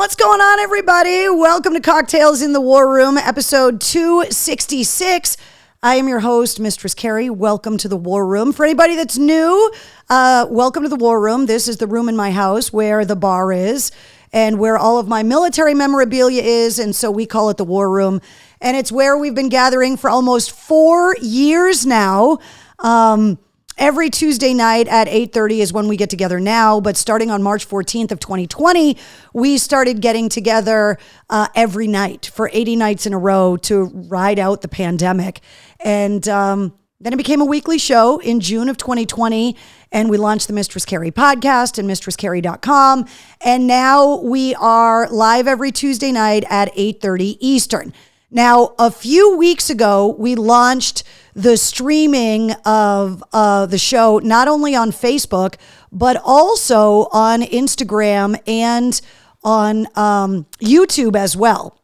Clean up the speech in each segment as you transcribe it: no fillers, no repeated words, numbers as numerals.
What's going on, everybody? Welcome to Cocktails in the War Room, episode 266. I am your host, Mistress Carrie. Welcome to the War Room. For anybody that's new, welcome to the War Room. This is the room in my house where the bar is and where all of my military memorabilia is, and so we call it the War Room. And it's where we've been gathering for almost 4 years now. Every Tuesday night at 8:30 is when we get together now, but starting on March 14th of 2020, we started getting together every night for 80 nights in a row to ride out the pandemic. And then it became a weekly show in June of 2020, and we launched the Mistress Carrie podcast and mistresscarrie.com. And now we are live every Tuesday night at 8:30 Eastern. Now, a few weeks ago, we launched the streaming of the show, not only on Facebook, but also on Instagram and on YouTube as well.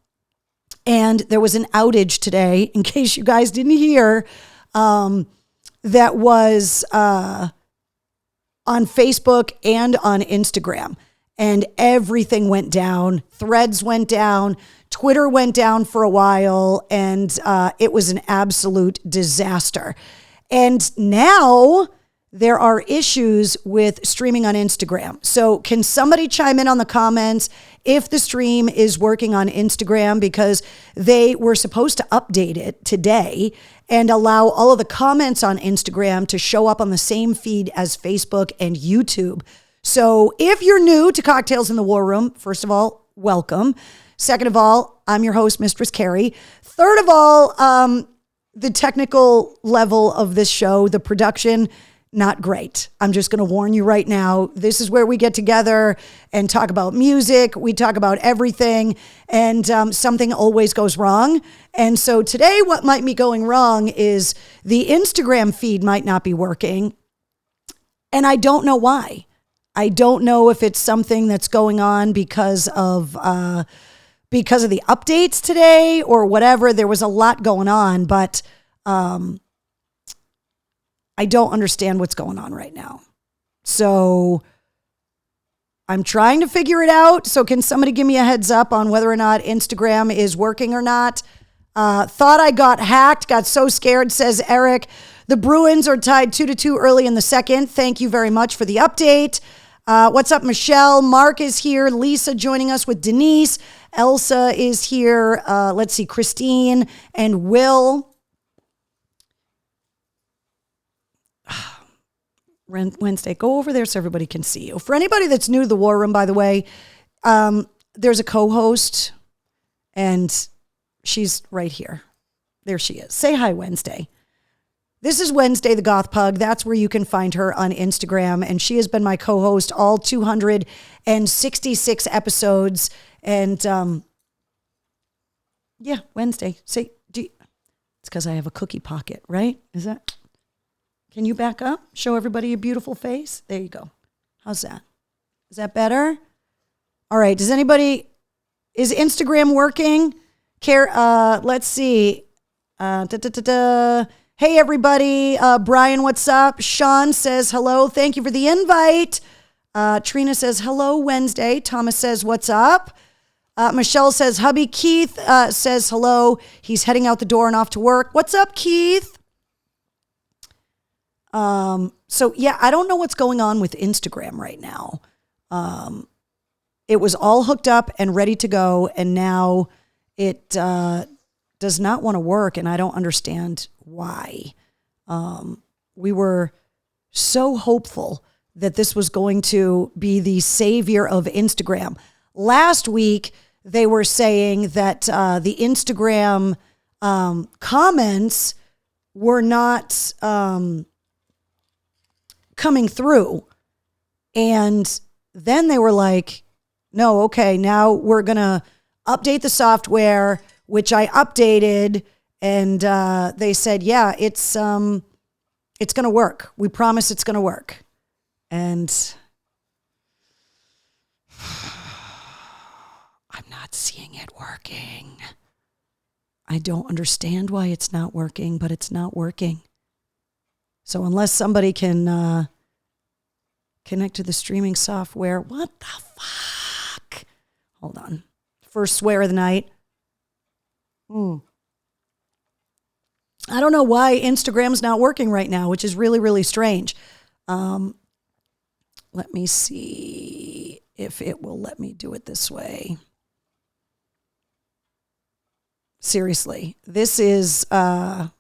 And there was an outage today, in case you guys didn't hear, that was on Facebook and on Instagram. And everything went down. Threads went down. Twitter went down for a while, and it was an absolute disaster. And now there are issues with streaming on Instagram. So can somebody chime in on the comments if the stream is working on Instagram? Because they were supposed to update it today and allow all of the comments on Instagram to show up on the same feed as Facebook and YouTube. So if you're new to Cocktails in the War Room, first of all, welcome. Second of all, I'm your host, Mistress Carrie. Third of all, the technical level of this show, the production, not great. I'm just going to warn you right now. This is where we get together and talk about music. We talk about everything, and something always goes wrong. And so today, what might be going wrong is the Instagram feed might not be working, and I don't know why. I don't know if it's something that's going on because of the updates today or whatever. There was a lot going on, but I don't understand what's going on right now. So I'm trying to figure it out. So can somebody give me a heads up on whether or not Instagram is working or not? Thought I got hacked, got so scared, says Eric. The Bruins are tied 2-2 early in the second. Thank you very much for the update. What's up, Michelle? Mark is here. Lisa joining us with Denise. Elsa is here. Let's see, Christine and Will. Wednesday, go over there so everybody can see you. For anybody that's new to the War Room, by the way, there's a co-host, and she's right here. There she is. Say hi, Wednesday. This is Wednesday, the Goth Pug. That's where you can find her on Instagram. And she has been my co-host all 266 episodes. And yeah, Wednesday. It's because I have a cookie pocket, right? Is that? Can you back up? Show everybody your beautiful face. There you go. How's that? Is that better? All right. Is Instagram working? Let's see. Hey, everybody. Brian, what's up? Sean says hello. Thank you for the invite. Trina says hello, Wednesday. Thomas says, what's up? Michelle says, hubby. Keith says hello. He's heading out the door and off to work. What's up, Keith? So, yeah, I don't know what's going on with Instagram right now. It was all hooked up and ready to go, and now it does not want to work, and I don't understand why. We were so hopeful that this was going to be the savior of Instagram. Last week, they were saying that the Instagram comments were not coming through. And then they were like, no, okay, now we're going to update the software, which I updated. And they said, yeah, it's going to work. We promise it's going to work. And I'm not seeing it working. I don't understand why it's not working, but it's not working. So unless somebody can connect to the streaming software, what the fuck? Hold on. First swear of the night. I don't know why Instagram's not working right now, which is really, really strange. Let me see if it will let me do it this way. Seriously, this is the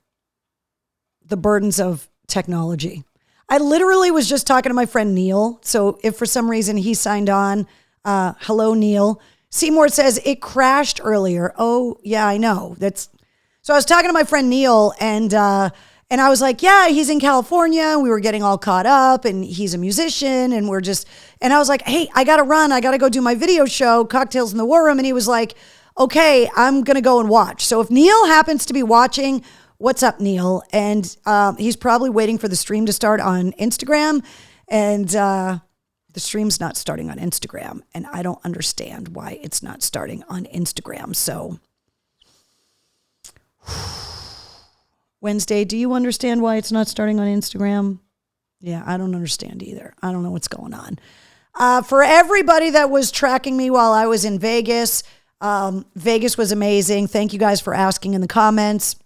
burdens of technology. I literally was just talking to my friend Neil. So if for some reason he signed on, hello, Neil. Seymour says it crashed earlier. Oh, yeah, I know. So I was talking to my friend Neil, and I was like, yeah, he's in California. We were getting all caught up, and he's a musician, and and I was like, hey, I got to run. I got to go do my video show, Cocktails in the War Room. And he was like, okay, I'm going to go and watch. So if Neil happens to be watching, what's up, Neil? And he's probably waiting for the stream to start on Instagram, and the stream's not starting on Instagram, and I don't understand why it's not starting on Instagram. So Wednesday, do you understand why it's not starting on Instagram? Yeah, I don't understand either. I don't know what's going on. For everybody that was tracking me while I was in Vegas, Vegas was amazing. Thank you guys for asking in the comments.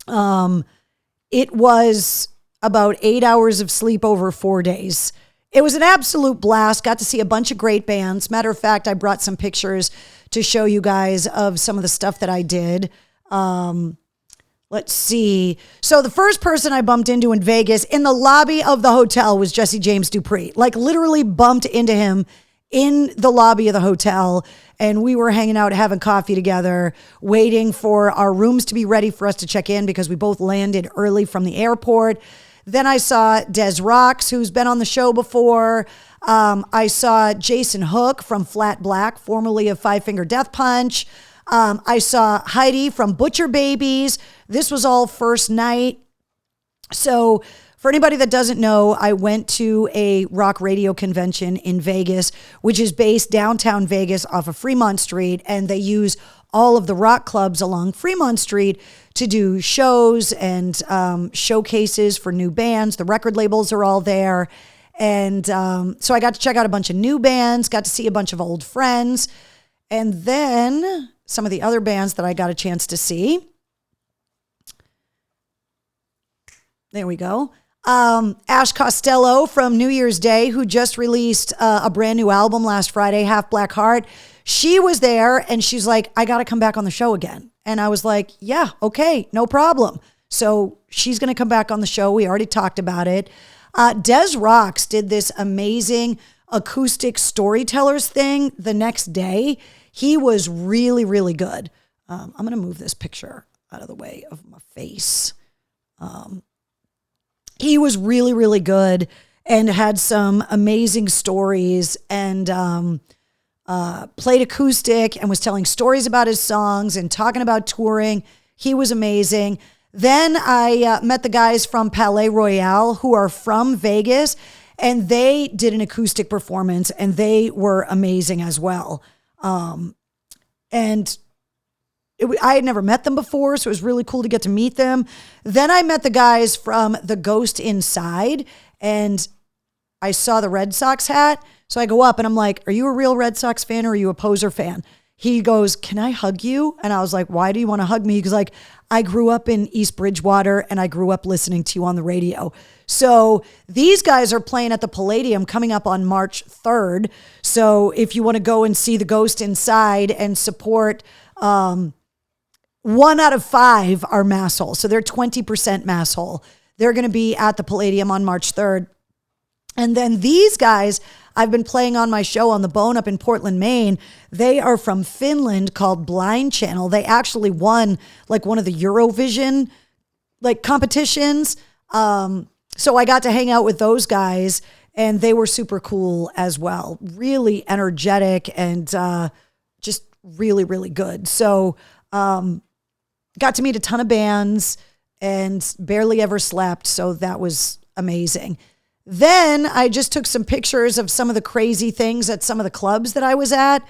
It was about 8 hours of sleep over 4 days. It was an absolute blast. Got to see a bunch of great bands. Matter of fact, I brought some pictures to show you guys of some of the stuff that I did. Let's see. So the first person I bumped into in Vegas in the lobby of the hotel was Jesse James Dupree. Like literally bumped into him in the lobby of the hotel, and we were hanging out, having coffee together, waiting for our rooms to be ready for us to check in because we both landed early from the airport. Then I saw Des Rocks, who's been on the show before. I saw Jason Hook from Flat Black, formerly of Five Finger Death Punch. I saw Heidi from Butcher Babies. This was all first night. So for anybody that doesn't know, I went to a rock radio convention in Vegas, which is based downtown Vegas off of Fremont Street. And they use all of the rock clubs along Fremont Street to do shows and showcases for new bands. The record labels are all there. And so I got to check out a bunch of new bands, got to see a bunch of old friends. And then some of the other bands that I got a chance to see. There we go. Ash Costello from New Year's Day, who just released a brand new album last Friday, Half Black Heart. She was there and she's like, I got to come back on the show again. And I was like, yeah, okay, no problem. So she's going to come back on the show. We already talked about it. Des Rocks did this amazing acoustic storytellers thing the next day. He was really, really good. I'm going to move this picture out of the way of my face. He was really, really good and had some amazing stories and played acoustic and was telling stories about his songs and talking about touring. He was amazing. Then I met the guys from Palais Royale who are from Vegas, and they did an acoustic performance and they were amazing as well. I had never met them before, so it was really cool to get to meet them. Then I met the guys from The Ghost Inside, and I saw the Red Sox hat. So I go up and I'm like, are you a real Red Sox fan or are you a poser fan? He goes, can I hug you? And I was like, why do you want to hug me? Because like, I grew up in East Bridgewater and I grew up listening to you on the radio. So these guys are playing at the Palladium coming up on March 3rd. So if you want to go and see The Ghost Inside and support 1 out of 5 are Masshole. So they're 20% Masshole. They're going to be at the Palladium on March 3rd. And then these guys, I've been playing on my show on The Bone up in Portland, Maine. They are from Finland called Blind Channel. They actually won like one of the Eurovision like competitions. So I got to hang out with those guys and they were super cool as well. Really energetic and just really, really good. So got to meet a ton of bands and barely ever slept. So that was amazing. Then I just took some pictures of some of the crazy things at some of the clubs that I was at,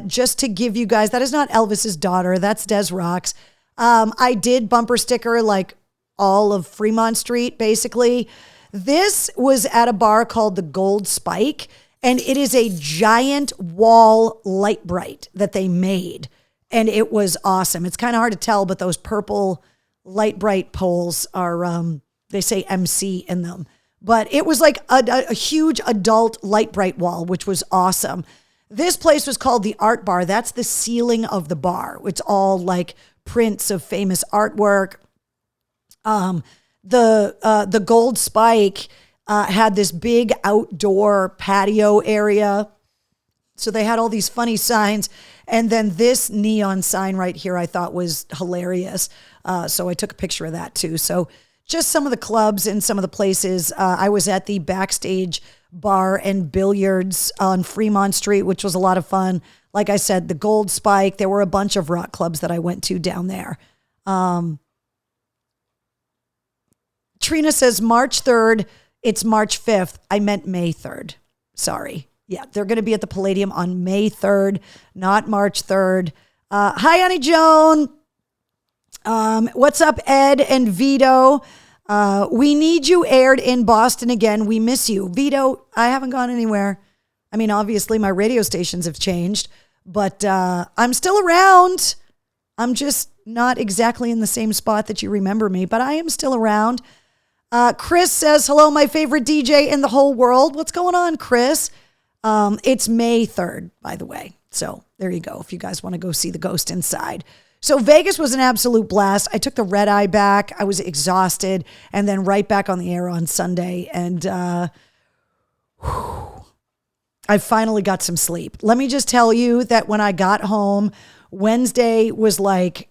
just to give you guys, that is not Elvis's daughter. That's Des Rocks. I did bumper sticker like all of Fremont Street, basically. This was at a bar called the Gold Spike. And it is a giant wall light bright that they made. And it was awesome. It's kind of hard to tell, but those purple light bright poles are, they say MC in them. But it was like a huge adult light bright wall, which was awesome. This place was called the Art Bar. That's the ceiling of the bar. It's all like prints of famous artwork. The Gold Spike had this big outdoor patio area. So they had all these funny signs. And then this neon sign right here I thought was hilarious. So I took a picture of that too. So just some of the clubs and some of the places. I was at the Backstage Bar and Billiards on Fremont Street, which was a lot of fun. Like I said, the Gold Spike, there were a bunch of rock clubs that I went to down there. Trina says March 3rd. It's March 5th. I meant May 3rd. Sorry. Yeah, they're going to be at the Palladium on May 3rd, not March 3rd. Hi, Honey Joan. What's up, Ed and Vito? We need you aired in Boston again. We miss you. Vito, I haven't gone anywhere. I mean, obviously my radio stations have changed, but I'm still around. I'm just not exactly in the same spot that you remember me, but I am still around. Chris says, hello, my favorite DJ in the whole world. What's going on, Chris? It's May 3rd, by the way. So there you go. If you guys want to go see the ghost inside. So Vegas was an absolute blast. I took the red eye back. I was exhausted and then right back on the air on Sunday. And I finally got some sleep. Let me just tell you that when I got home, Wednesday was like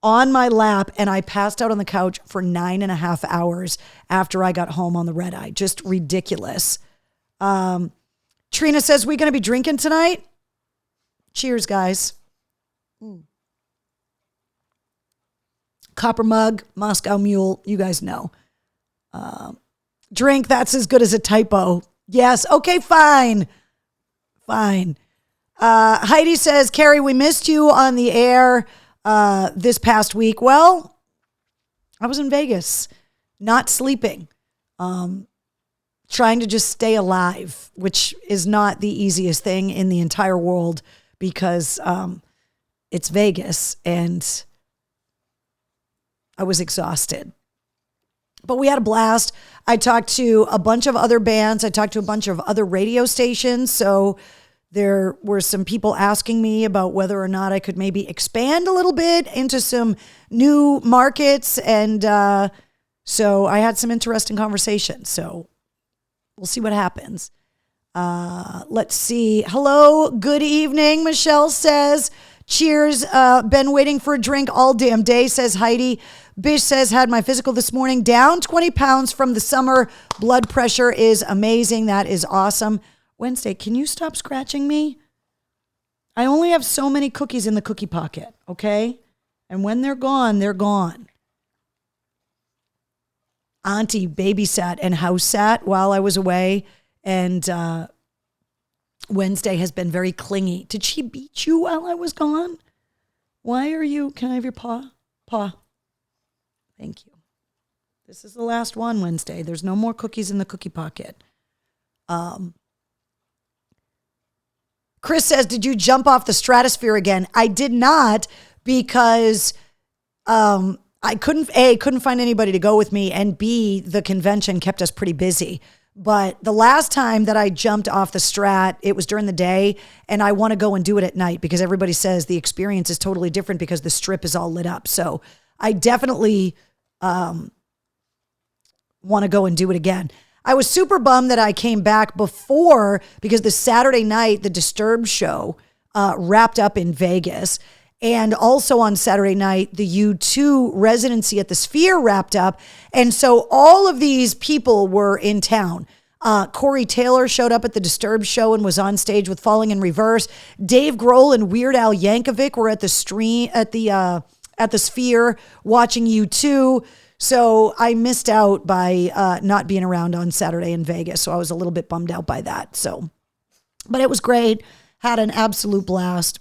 on my lap and I passed out on the couch for 9.5 hours after I got home on the red eye. Just ridiculous. Trina says, we going to be drinking tonight? Cheers, guys. Copper mug, Moscow Mule, you guys know. Drink, that's as good as a typo. Yes, okay, fine. Fine. Heidi says, Carrie, we missed you on the air this past week. Well, I was in Vegas, not sleeping. Trying to just stay alive, which is not the easiest thing in the entire world because it's Vegas and I was exhausted. But we had a blast. I talked to a bunch of other bands. I talked to a bunch of other radio stations. So there were some people asking me about whether or not I could maybe expand a little bit into some new markets. And so I had some interesting conversations. So we'll see what happens. Let's see. Hello, good evening. Michelle says, cheers. Been waiting for a drink all damn day, says Heidi. Bish says, had my physical this morning, down 20 pounds from the summer. Blood pressure is amazing. That is awesome. Wednesday, can you stop scratching me? I only have so many cookies in the cookie pocket, okay? And when they're gone, they're gone. Auntie babysat and house sat while I was away, and Wednesday has been very clingy. Did she beat you while I was gone? Why are you, can I have your paw? Paw. Thank you. This is the last one, Wednesday. There's no more cookies in the cookie pocket. Chris says, did you jump off the stratosphere again? I did not because I couldn't find anybody to go with me, and B, the convention kept us pretty busy. But the last time that I jumped off the strat, it was during the day, and I want to go and do it at night because everybody says the experience is totally different because the strip is all lit up. So I definitely want to go and do it again. I was super bummed that I came back before because the Saturday night, the Disturbed show wrapped up in Vegas. And also on Saturday night, the U2 residency at the Sphere wrapped up. And so all of these people were in town. Corey Taylor showed up at the Disturbed show and was on stage with Falling in Reverse. Dave Grohl and Weird Al Yankovic were at the Sphere watching U2. So I missed out by not being around on Saturday in Vegas. So I was a little bit bummed out by that. So, but it was great. Had an absolute blast.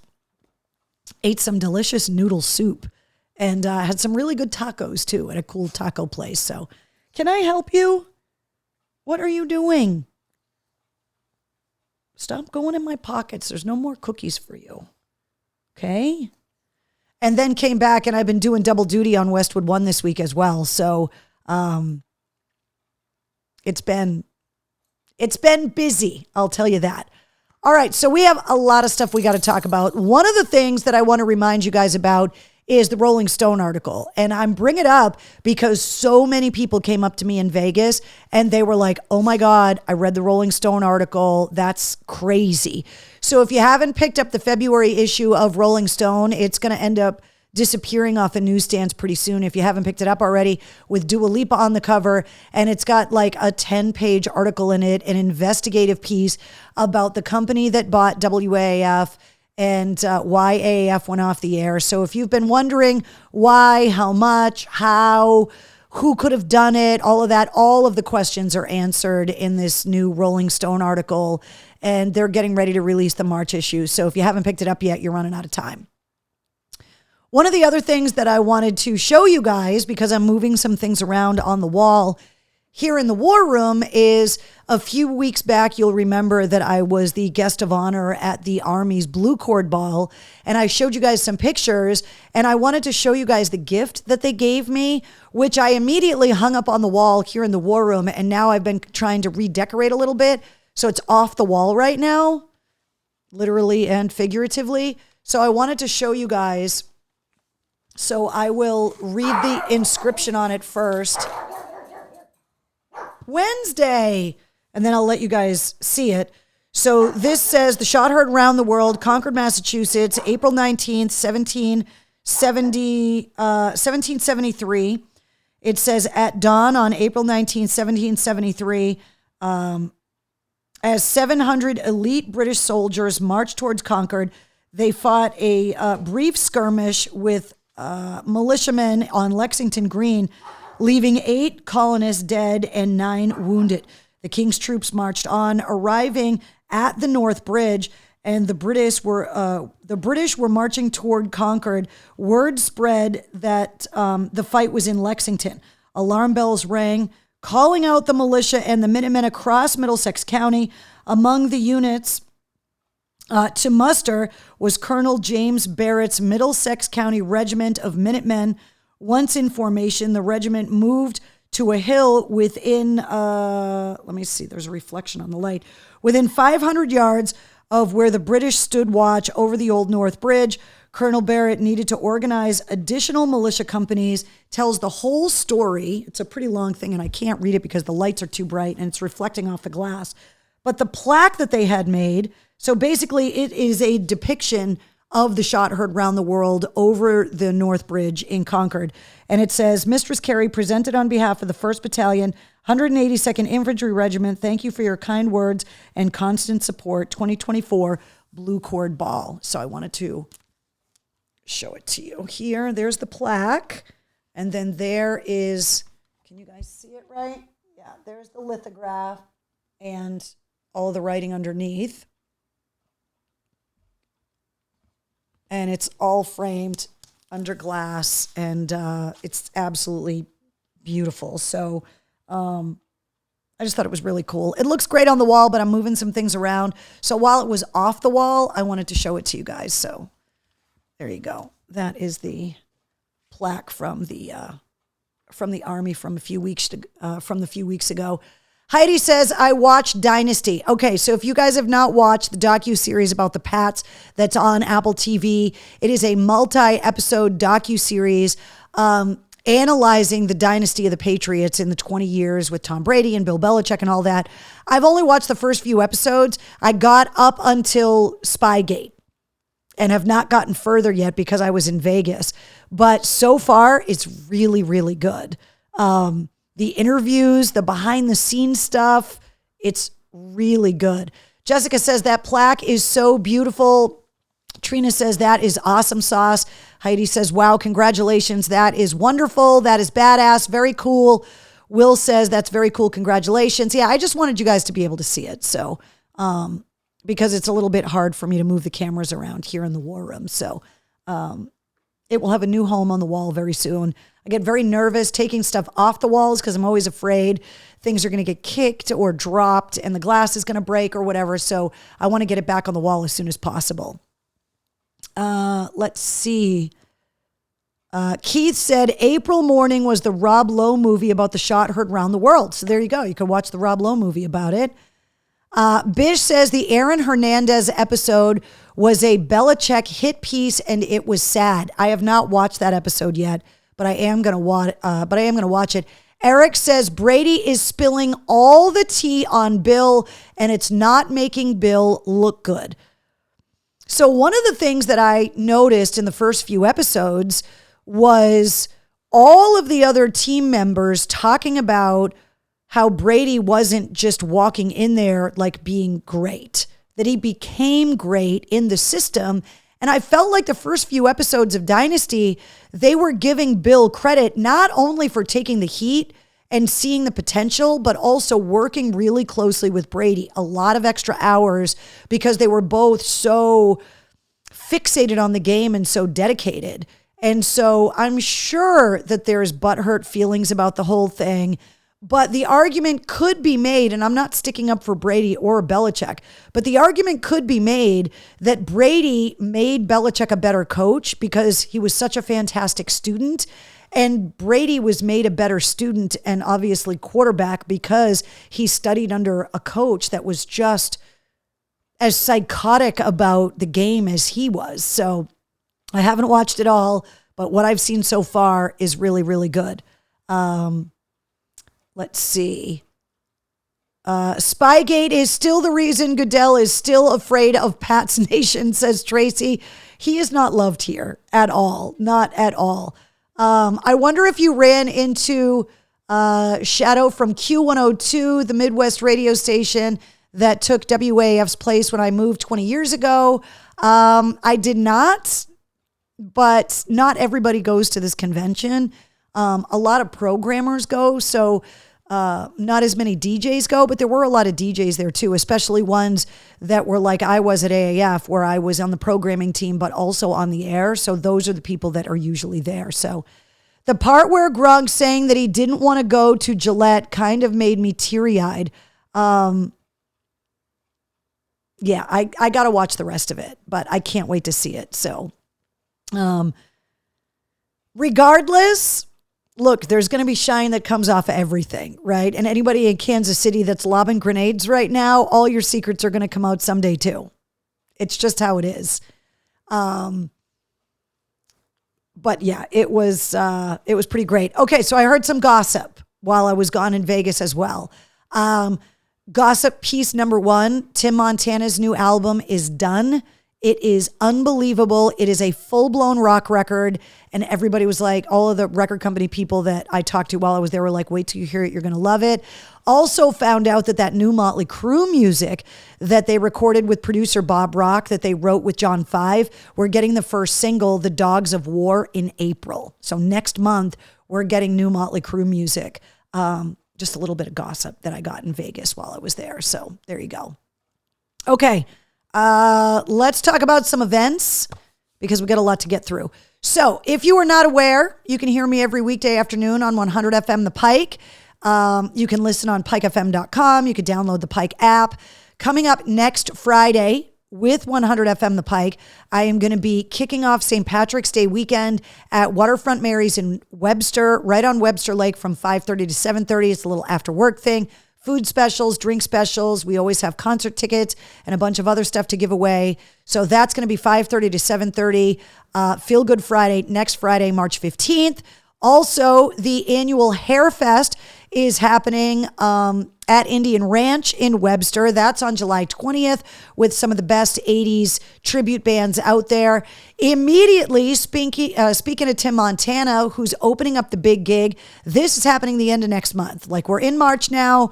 Ate some delicious noodle soup and had some really good tacos too at a cool taco place. So can I help you? What are you doing? Stop going in my pockets. There's no more cookies for you. Okay? And then came back, and I've been doing double duty on Westwood One this week as well. So it's been busy, I'll tell you that. All right, so we have a lot of stuff we got to talk about. One of the things that I want to remind you guys about is the Rolling Stone article. And I'm bringing it up because so many people came up to me in Vegas and they were like, oh my God, I read the Rolling Stone article. That's crazy. So if you haven't picked up the February issue of Rolling Stone, it's going to end up disappearing off the newsstands pretty soon if you haven't picked it up already, with Dua Lipa on the cover. And it's got like a 10-page article in it, an investigative piece about the company that bought WAAF and why AAF went off the air. So if you've been wondering why, how much, how, who could have done it, all of that, all of the questions are answered in this new Rolling Stone article, and they're getting ready to release the March issue. So if you haven't picked it up yet, you're running out of time. One of the other things that I wanted to show you guys, because I'm moving some things around on the wall here in the War Room, is a few weeks back, you'll remember that I was the guest of honor at the Army's Blue Cord Ball, and I showed you guys some pictures, and I wanted to show you guys the gift that they gave me, which I immediately hung up on the wall here in the War Room, and now I've been trying to redecorate a little bit, so it's off the wall right now, literally and figuratively. So I wanted to show you guys. So I will read the inscription on it first. Wednesday. And then I'll let you guys see it. So this says, the shot heard around the world, Concord, Massachusetts, April 19th, 1773. It says, at dawn on April 19th, 1773, as 700 elite British soldiers marched towards Concord, they fought a brief skirmish with militiamen on Lexington Green, leaving 8 colonists dead and 9 wounded. The King's troops marched on, arriving at the North Bridge, and the British were marching toward Concord. Word spread that the fight was in Lexington. Alarm bells rang, calling out the militia and the Minutemen across Middlesex County. Among the units to muster was Colonel James Barrett's Middlesex County Regiment of Minutemen. Once in formation, the regiment moved to a hill within, let me see, there's a reflection on the light, within 500 yards of where the British stood watch over the Old North Bridge. Colonel Barrett needed to organize additional militia companies, tells the whole story. It's a pretty long thing, and I can't read it because the lights are too bright and it's reflecting off the glass. But the plaque that they had made, so basically it is a depiction of the shot heard round the world over the North Bridge in Concord. And it says, Mistress Carey presented on behalf of the 1st Battalion, 182nd Infantry Regiment. Thank you for your kind words and constant support. 2024 Blue Cord Ball. So I wanted to show it to you here. There's the plaque. And then there is, can you guys see it right? Yeah, there's the lithograph and all the writing underneath. And it's all framed under glass, and it's absolutely beautiful. So I just thought it was really cool. It looks great on the wall, but I'm moving some things around. So while it was off the wall, I wanted to show it to you guys. So there you go. That is the plaque from the Army from the few weeks ago. Heidi says, I watched Dynasty. Okay, so if you guys have not watched the docuseries about the Pats that's on Apple TV, it is a multi-episode docuseries analyzing the dynasty of the Patriots in the 20 years with Tom Brady and Bill Belichick and all that. I've only watched the first few episodes. I got up until Spygate and have not gotten further yet because I was in Vegas. But so far, it's really, really good. The interviews, the behind the scenes stuff, it's really good. Jessica says that plaque is so beautiful. Trina says that is awesome sauce. Heidi says, wow, congratulations. That is wonderful. That is badass. Very cool. Will says that's very cool. Congratulations. Yeah, I just wanted you guys to be able to see it. So, because it's a little bit hard for me to move the cameras around here in the War Room. So, It will have a new home on the wall very soon. I get very nervous taking stuff off the walls because I'm always afraid things are going to get kicked or dropped and the glass is going to break or whatever. So I want to get it back on the wall as soon as possible. Let's see. Keith said April Morning was the Rob Lowe movie about the shot heard around the world. So there you go. You can watch the Rob Lowe movie about it. Bish says the Aaron Hernandez episode was a Belichick hit piece and it was sad. I have not watched that episode yet, but I am going to watch it. Eric says Brady is spilling all the tea on Bill and it's not making Bill look good. So one of the things that I noticed in the first few episodes was all of the other team members talking about how Brady wasn't just walking in there like being great, that he became great in the system. And I felt like the first few episodes of Dynasty, they were giving Bill credit not only for taking the heat and seeing the potential, but also working really closely with Brady. A lot of extra hours because they were both so fixated on the game and so dedicated. And so I'm sure that there's butthurt feelings about the whole thing. But the argument could be made, and I'm not sticking up for Brady or Belichick, but the argument could be made that Brady made Belichick a better coach because he was such a fantastic student. And Brady was made a better student and obviously quarterback because he studied under a coach that was just as psychotic about the game as he was. So I haven't watched it all, but what I've seen so far is really, really good. Let's see. Spygate is still the reason Goodell is still afraid of Pat's Nation, says Tracy. He is not loved here at all. Not at all. I wonder if you ran into Shadow from Q102, the Midwest radio station that took WAF's place when I moved 20 years ago. I did not, but not everybody goes to this convention. A lot of programmers go, so not as many DJs go, but there were a lot of DJs there too, especially ones that were like I was at AAF, where I was on the programming team, but also on the air. So those are the people that are usually there. So the part where Gronk saying that he didn't want to go to Gillette kind of made me teary-eyed. Yeah, I got to watch the rest of it, but I can't wait to see it. So regardless, look, there's going to be shine that comes off of everything, right? And anybody in Kansas City that's lobbing grenades right now, all your secrets are going to come out someday too. It's just how it is. But yeah, it was pretty great. Okay, so I heard some gossip while I was gone in Vegas as well. Gossip piece number 1, Tim Montana's new album is done. It is unbelievable. It is a full-blown rock record. And everybody was like, all of the record company people that I talked to while I was there were like, wait till you hear it. You're going to love it. Also found out that new Motley Crue music that they recorded with producer Bob Rock, that they wrote with John Five, we're getting the first single, The Dogs of War, in April. So next month, we're getting new Motley Crue music. Just a little bit of gossip that I got in Vegas while I was there. So there you go. Okay. Let's talk about some events because we got a lot to get through. So if you are not aware, you can hear me every weekday afternoon on 100 FM The Pike. You can listen on pikefm.com. You can download the Pike app. Coming up next Friday with 100 FM The Pike, I am going to be kicking off St. Patrick's Day weekend at Waterfront Mary's in Webster, right on Webster Lake from 5:30 to 7:30. It's a little after work thing. Food specials, drink specials. We always have concert tickets and a bunch of other stuff to give away. So that's going to be 5:30 to 7:30. Feel Good Friday, next Friday, March 15th. Also, the annual Hair Fest is happening at Indian Ranch in Webster. That's on July 20th with some of the best 80s tribute bands out there. Immediately, speaking of Tim Montana, who's opening up the big gig, this is happening the end of next month. Like, we're in March now.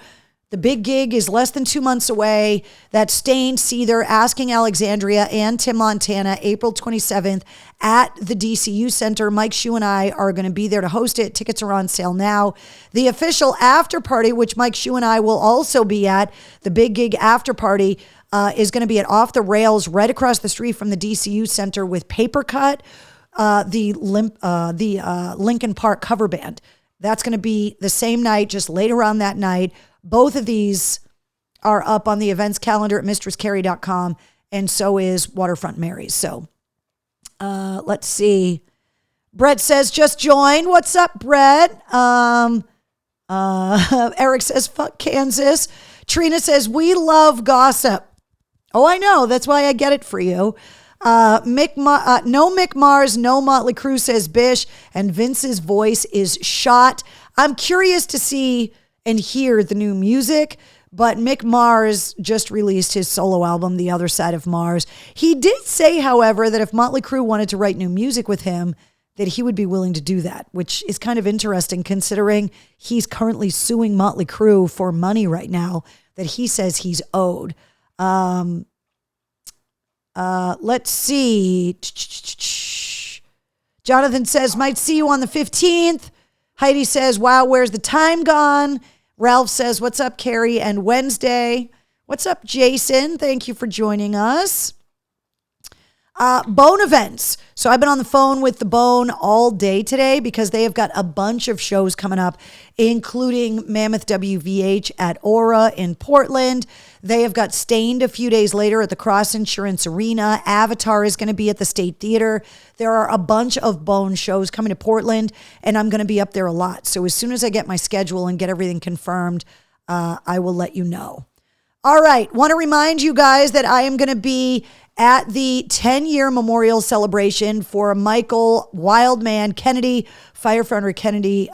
The big gig is less than 2 months away. That's Stain, Seether, Asking Alexandria, and Tim Montana, April 27th at the DCU Center. Mike Shue and I are going to be there to host it. Tickets are on sale now. The official after party, which Mike Shue and I will also be at, the big gig after party, is going to be at Off the Rails right across the street from the DCU Center with Paper Cut. the Linkin Park cover band. That's going to be the same night, just later on that night. Both of these are up on the events calendar at mistresscarrie.com, and so is Waterfront Mary's. So let's see. Brett says, just join. What's up, Brett? Eric says, fuck Kansas. Trina says, we love gossip. Oh, I know. That's why I get it for you. No Mick Mars, no Motley Crue, says Bish, and Vince's voice is shot. I'm curious to see and hear the new music, but Mick Mars just released his solo album, The Other Side of Mars. He did say, however, that if Motley Crue wanted to write new music with him, that he would be willing to do that, which is kind of interesting considering he's currently suing Motley Crue for money right now that he says he's owed. Let's see. Jonathan says, might see you on the 15th. Heidi says, wow, where's the time gone? Ralph says, what's up, Carrie? And Wednesday. What's up, Jason? Thank you for joining us. Bone events. So I've been on the phone with the Bone all day today because they have got a bunch of shows coming up, including Mammoth WVH at Aura in Portland. They have got Stained a few days later at the Cross Insurance Arena. Avatar is going to be at the State Theater. There are a bunch of Bone shows coming to Portland, and I'm going to be up there a lot. So as soon as I get my schedule and get everything confirmed, I will let you know. All right. Want to remind you guys that I am going to be at the 10-year memorial celebration for Michael Wildman Kennedy. Firefighter Kennedy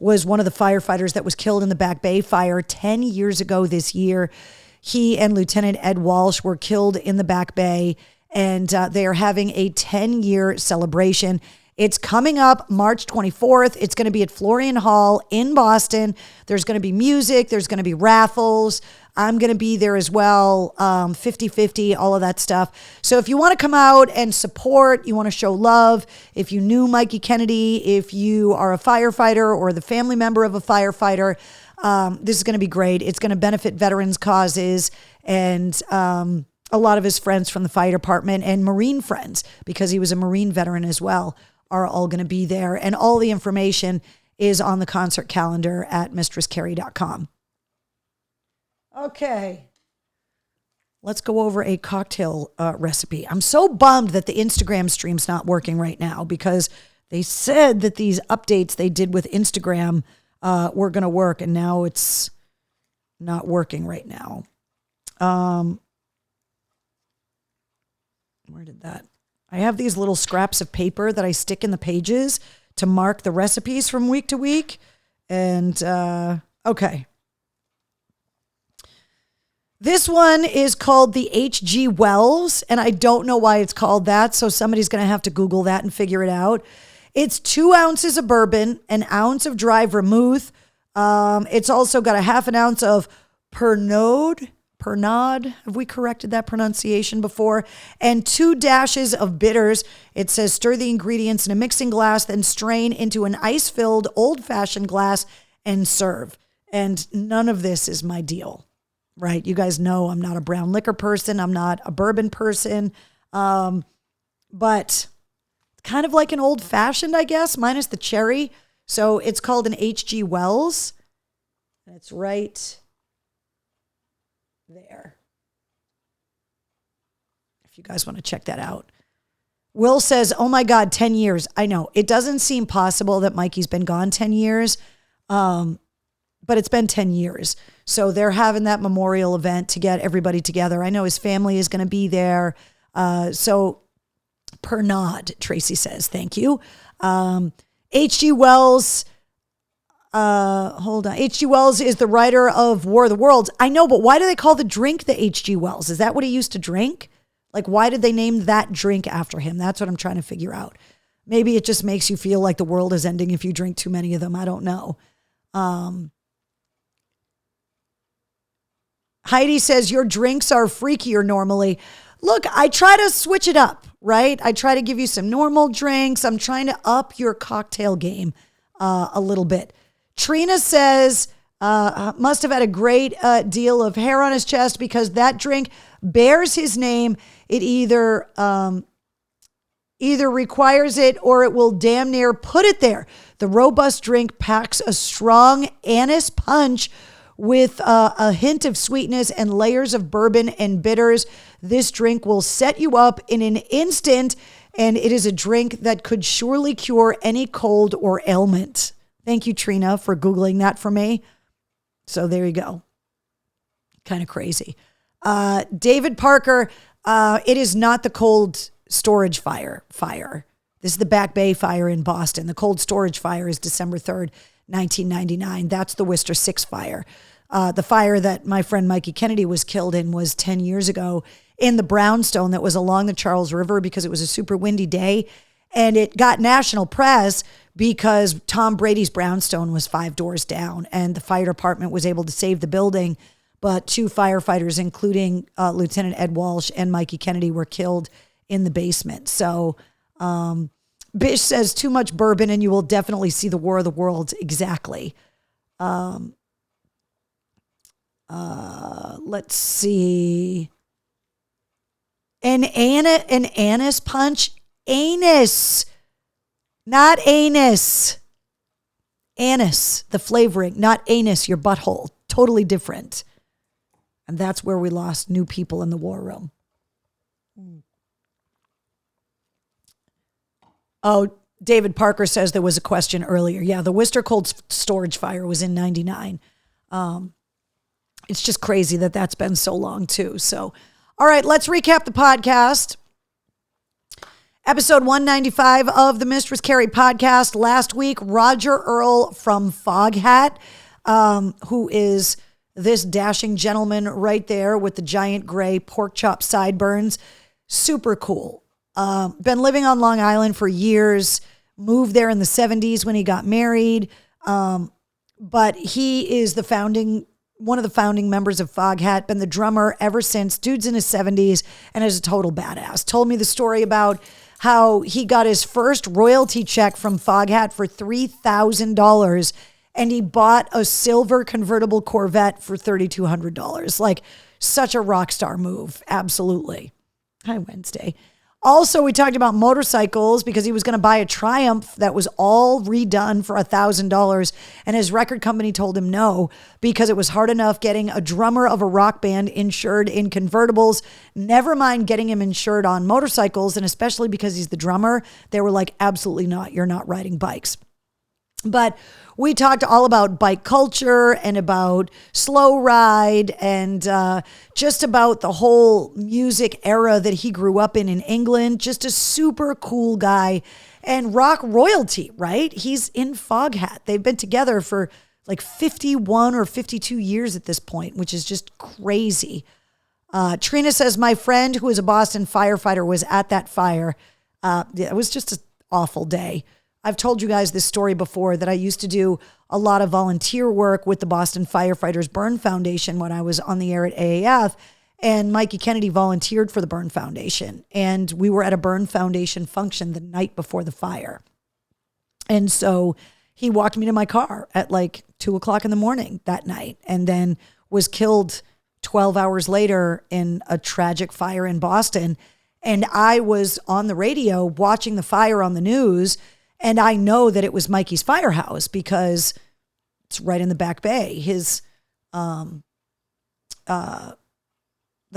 was one of the firefighters that was killed in the Back Bay fire 10 years ago this year. He and Lieutenant Ed Walsh were killed in the Back Bay, and they are having a 10-year celebration. It's coming up March 24th. It's going to be at Florian Hall in Boston. There's going to be music. There's going to be raffles. I'm going to be there as well, 50-50, all of that stuff. So if you want to come out and support, you want to show love, if you knew Mikey Kennedy, if you are a firefighter or the family member of a firefighter, this is going to be great. It's going to benefit veterans' causes and a lot of his friends from the fire department and Marine friends, because he was a Marine veteran as well, are all going to be there. And all the information is on the concert calendar at mistresscarrie.com. Okay. Let's go over a cocktail recipe. I'm so bummed that the Instagram stream's not working right now because they said that these updates they did with Instagram were going to work, and now it's not working right now. Where did that? I have these little scraps of paper that I stick in the pages to mark the recipes from week to week. And, okay. This one is called the H.G. Wells, and I don't know why it's called that, so somebody's going to have to Google that and figure it out. It's 2 ounces of bourbon, an ounce of dry vermouth. It's also got a half an ounce of Pernod. Have we corrected that pronunciation before? And 2 dashes of bitters. It says stir the ingredients in a mixing glass, then strain into an ice-filled old-fashioned glass and serve. And none of this is my deal. Right. You guys know I'm not a brown liquor person. I'm not a bourbon person. But kind of like an old fashioned, I guess, minus the cherry. So it's called an H.G. Wells. It's right there. If you guys want to check that out. Will says, oh my God, 10 years. I know it doesn't seem possible that Mikey's been gone 10 years. But it's been 10 years. So they're having that memorial event to get everybody together. I know his family is going to be there. So Pernod, Tracy says, thank you. H.G. Wells, hold on. H.G. Wells is the writer of War of the Worlds. I know, but why do they call the drink the H.G. Wells? Is that what he used to drink? Like, why did they name that drink after him? That's what I'm trying to figure out. Maybe it just makes you feel like the world is ending if you drink too many of them. I don't know. Heidi says, your drinks are freakier normally. Look, I try to switch it up, right? I try to give you some normal drinks. I'm trying to up your cocktail game a little bit. Trina says, must have had a great deal of hair on his chest because that drink bears his name. It either either requires it or it will damn near put it there. The robust drink packs a strong anise punch with a hint of sweetness and layers of bourbon and bitters. This drink will set you up in an instant, and it is a drink that could surely cure any cold or ailment. Thank you, Trina, for Googling that for me. So there you go. Kind of crazy. David Parker, it is not the cold storage fire. This is the Back Bay fire in Boston. The cold storage fire is December 3rd, 1999. That's the Worcester 6 fire. The fire that my friend Mikey Kennedy was killed in was 10 years ago in the brownstone that was along the Charles River because it was a super windy day. And it got national press because Tom Brady's brownstone was 5 doors down and the fire department was able to save the building. But 2 firefighters, including Lieutenant Ed Walsh and Mikey Kennedy, were killed in the basement. So Bish says too much bourbon and you will definitely see the War of the Worlds. Exactly. Let's see. An anise punch. Anus. Not anus. Anise, the flavoring, not anus, your butthole. Totally different. And that's where we lost new people in the war room. Oh, David Parker says there was a question earlier. Yeah, the Worcester cold storage fire was in 99. It's just crazy that that's been so long too. So, all right, let's recap the podcast. Episode 195 of the Mistress Carrie podcast. Last week, Roger Earl from Foghat, who is this dashing gentleman right there with the giant gray pork chop sideburns. Super cool. Been living on Long Island for years. Moved there in the 70s when he got married. But he is one of the founding members of Foghat, been the drummer ever since. Dude's in his 70s and is a total badass. Told me the story about how he got his first royalty check from Foghat for $3,000 and he bought a silver convertible Corvette for $3,200. Like, such a rock star move. Absolutely. Hi, Wednesday. Also, we talked about motorcycles because he was going to buy a Triumph that was all redone for $1,000. And his record company told him no, because it was hard enough getting a drummer of a rock band insured in convertibles. Never mind getting him insured on motorcycles. And especially because he's the drummer, they were like, absolutely not. You're not riding bikes. But we talked all about bike culture and about slow ride and just about the whole music era that he grew up in England. Just a super cool guy and rock royalty, right? He's in Foghat. They've been together for like 51 or 52 years at this point, which is just crazy. Trina says, my friend who is a Boston firefighter was at that fire. It was just an awful day. I've told you guys this story before that I used to do a lot of volunteer work with the Boston Firefighters Burn Foundation when I was on the air at AAF, and Mikey Kennedy volunteered for the Burn Foundation. And we were at a Burn Foundation function the night before the fire. And so he walked me to my car at like 2:00 in the morning that night and then was killed 12 hours later in a tragic fire in Boston. And I was on the radio watching the fire on the news. And I know that it was Mikey's firehouse because it's right in the Back Bay. The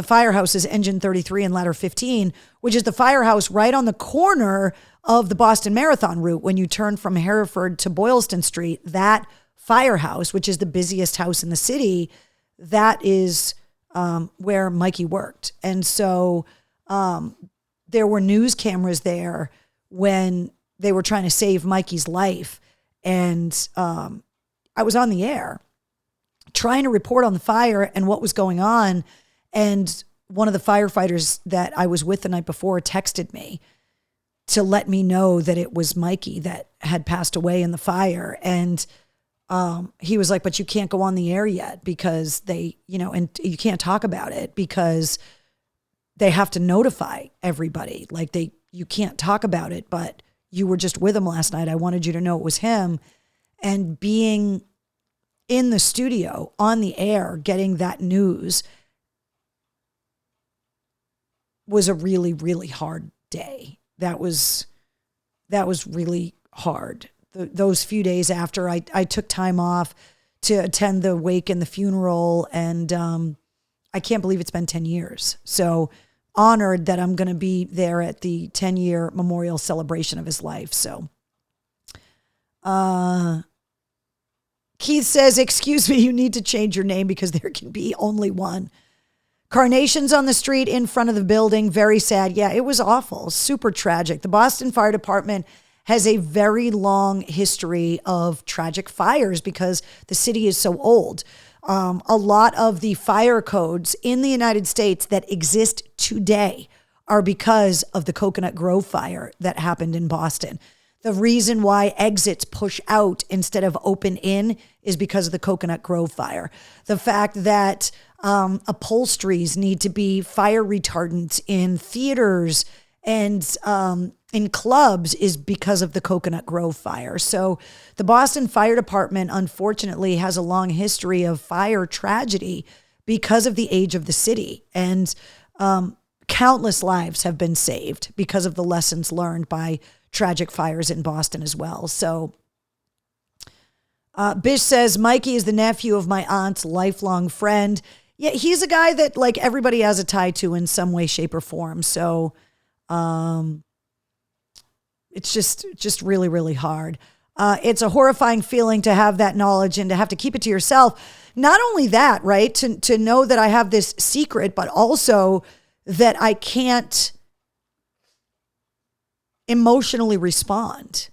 firehouse is Engine 33 and Ladder 15, which is the firehouse right on the corner of the Boston Marathon route. When you turn from Hereford to Boylston Street, that firehouse, which is the busiest house in the city, that is where Mikey worked. And so there were news cameras there when they were trying to save Mikey's life. And I was on the air trying to report on the fire and what was going on. And one of the firefighters that I was with the night before texted me to let me know that it was Mikey that had passed away in the fire. And he was like, but you can't go on the air yet because and you can't talk about it because they have to notify everybody. Like you can't talk about it, but you were just with him last night. I wanted you to know it was him. And being in the studio on the air, getting that news was a really, really hard day. that was really hard. Those few days after, I took time off to attend the wake and the funeral, and I can't believe it's been 10 years. So honored that I'm going to be there at the 10-year memorial celebration of his life. So Keith says, excuse me, you need to change your name because there can be only one. Carnations on the street in front of the building. Very sad. Yeah, it was awful. Super tragic. The Boston Fire Department has a very long history of tragic fires because the city is so old. A lot of the fire codes in the United States that exist today are because of the Coconut Grove fire that happened in Boston. The reason why exits push out instead of open in is because of the Coconut Grove fire. The fact that upholsteries need to be fire retardant in theaters and in clubs is because of the Coconut Grove fire. So the Boston Fire Department, unfortunately, has a long history of fire tragedy because of the age of the city. And countless lives have been saved because of the lessons learned by tragic fires in Boston as well. So Bish says, Mikey is the nephew of my aunt's lifelong friend. Yeah, he's a guy that like everybody has a tie to in some way, shape, or form. So it's just really, really hard. It's a horrifying feeling to have that knowledge and to have to keep it to yourself. Not only that, right? To know that I have this secret, but also that I can't emotionally respond.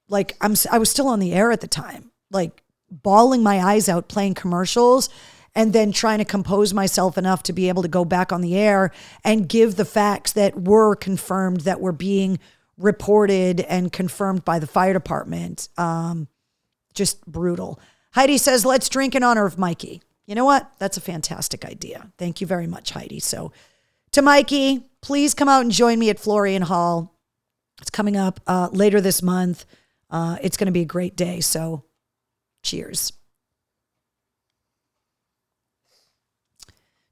Like I was still on the air at the time, like bawling my eyes out, playing commercials, and then trying to compose myself enough to be able to go back on the air and give the facts that were confirmed, that were being reported and confirmed by the fire department. Just brutal. Heidi says, let's drink in honor of Mikey. You know what? That's a fantastic idea. Thank you very much, Heidi. So to Mikey, please come out and join me at Florian Hall. It's coming up later this month. It's going to be a great day. So cheers.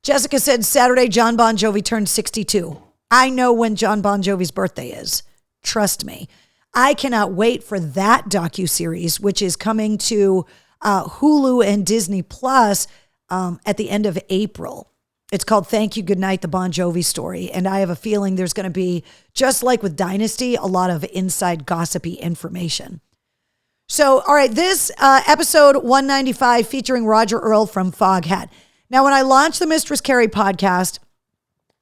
Jessica said Saturday, John Bon Jovi turned 62. I know when John Bon Jovi's birthday is. Trust me. I cannot wait for that docuseries, which is coming to Hulu and Disney Plus at the end of April. It's called Thank You, Goodnight, the Bon Jovi Story. And I have a feeling there's going to be, just like with Dynasty, a lot of inside gossipy information. So, all right, this episode 195 featuring Roger Earl from Foghat. Now, when I launched the Mistress Carrie podcast,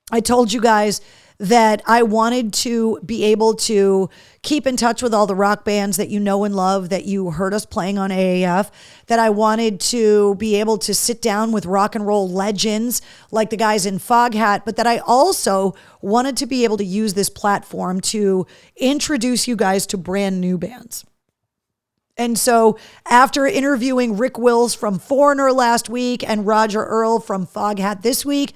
I told you guys that I wanted to be able to keep in touch with all the rock bands that you know and love, that you heard us playing on AAF, that I wanted to be able to sit down with rock and roll legends like the guys in Foghat, but that I also wanted to be able to use this platform to introduce you guys to brand new bands. And so after interviewing Rick Wills from Foreigner last week and Roger Earl from Foghat this week,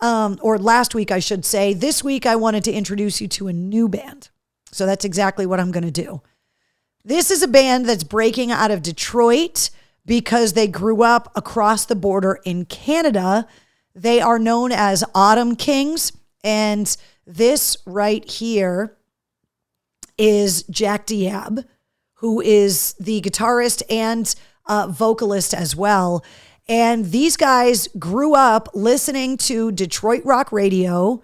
or last week, I should say, this week I wanted to introduce you to a new band. So that's exactly what I'm going to do. This is a band that's breaking out of Detroit because they grew up across the border in Canada. They are known as Autumn Kings. And this right here is Jack Diab, who is the guitarist and vocalist as well. And these guys grew up listening to Detroit rock radio.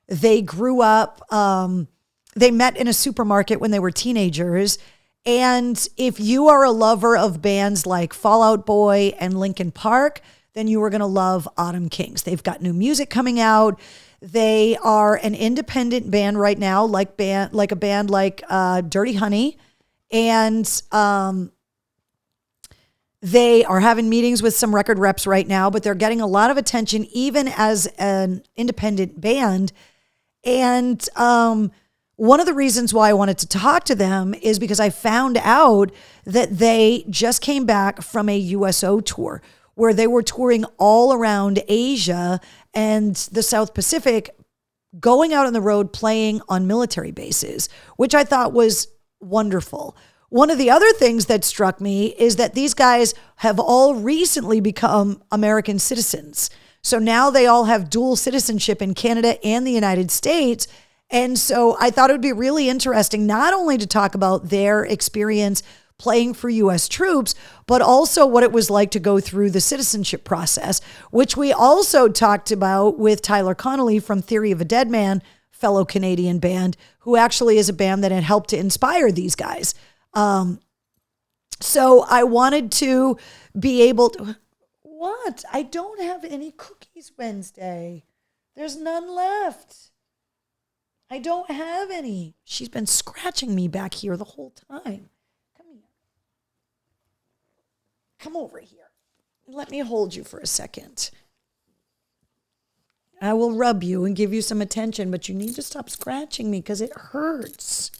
They grew up, they met in a supermarket when they were teenagers. And if you are a lover of bands like Fall Out Boy and Linkin Park, then you are going to love Autumn Kings. They've got new music coming out. They are an independent band right now, like a band like Dirty Honey. And they are having meetings with some record reps right now, but they're getting a lot of attention even as an independent band. And one of the reasons why I wanted to talk to them is because I found out that they just came back from a USO tour where they were touring all around Asia and the South Pacific, going out on the road playing on military bases, which I thought was wonderful. One of the other things that struck me is that these guys have all recently become American citizens. So now they all have dual citizenship in Canada and the United States. And so I thought it would be really interesting not only to talk about their experience playing for U.S. troops, but also what it was like to go through the citizenship process, which we also talked about with Tyler Connolly from Theory of a Dead Man, fellow Canadian band, who actually is a band that had helped to inspire these guys. So I wanted to be able to... What? I don't have any cookies Wednesday. There's none left. I don't have any. She's been scratching me back here the whole time. Come here. Come over here. Let me hold you for a second. I will rub you and give you some attention, but you need to stop scratching me because it hurts.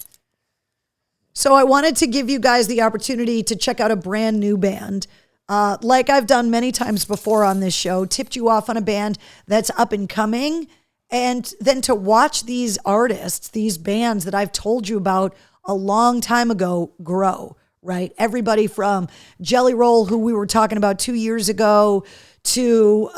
So I wanted to give you guys the opportunity to check out a brand new band. Like I've done many times before on this show, tipped you off on a band that's up and coming. And then to watch these artists, these bands that I've told you about a long time ago grow, right? Everybody from Jelly Roll, who we were talking about 2 years ago, to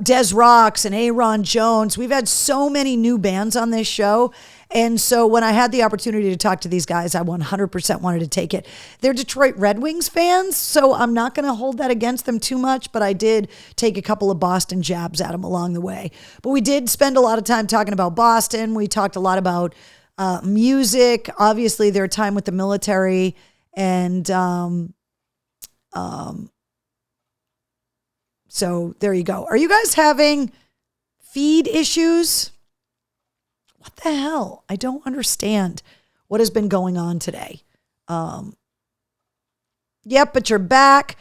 Des Rocks and Aaron Jones. We've had so many new bands on this show. And so when I had the opportunity to talk to these guys, I 100% wanted to take it. They're Detroit Red Wings fans, so I'm not going to hold that against them too much, but I did take a couple of Boston jabs at them along the way. But we did spend a lot of time talking about Boston. We talked a lot about music, obviously their time with the military, and so there you go. Are you guys having feed issues? What the hell? I don't understand what has been going on today. Yep, but you're back.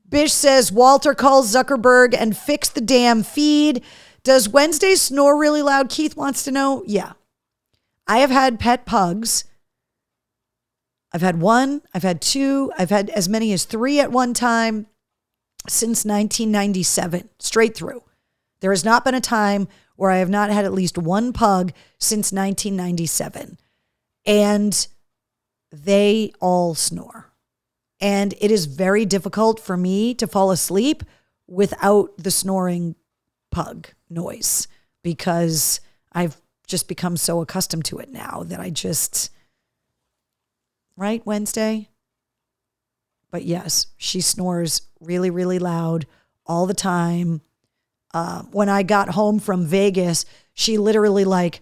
Bish says Walter calls Zuckerberg and fix the damn feed. Does Wednesday snore really loud? Keith wants to know. Yeah. I have had pet pugs. I've had one. I've had two. I've had as many as three at one time since 1997, straight through. There has not been a time where I have not had at least one pug since 1997. And they all snore. And it is very difficult for me to fall asleep without the snoring pug noise because I've just become so accustomed to it now that I just, right, Wednesday? But yes, she snores really, really loud all the time. When I got home from Vegas, she literally like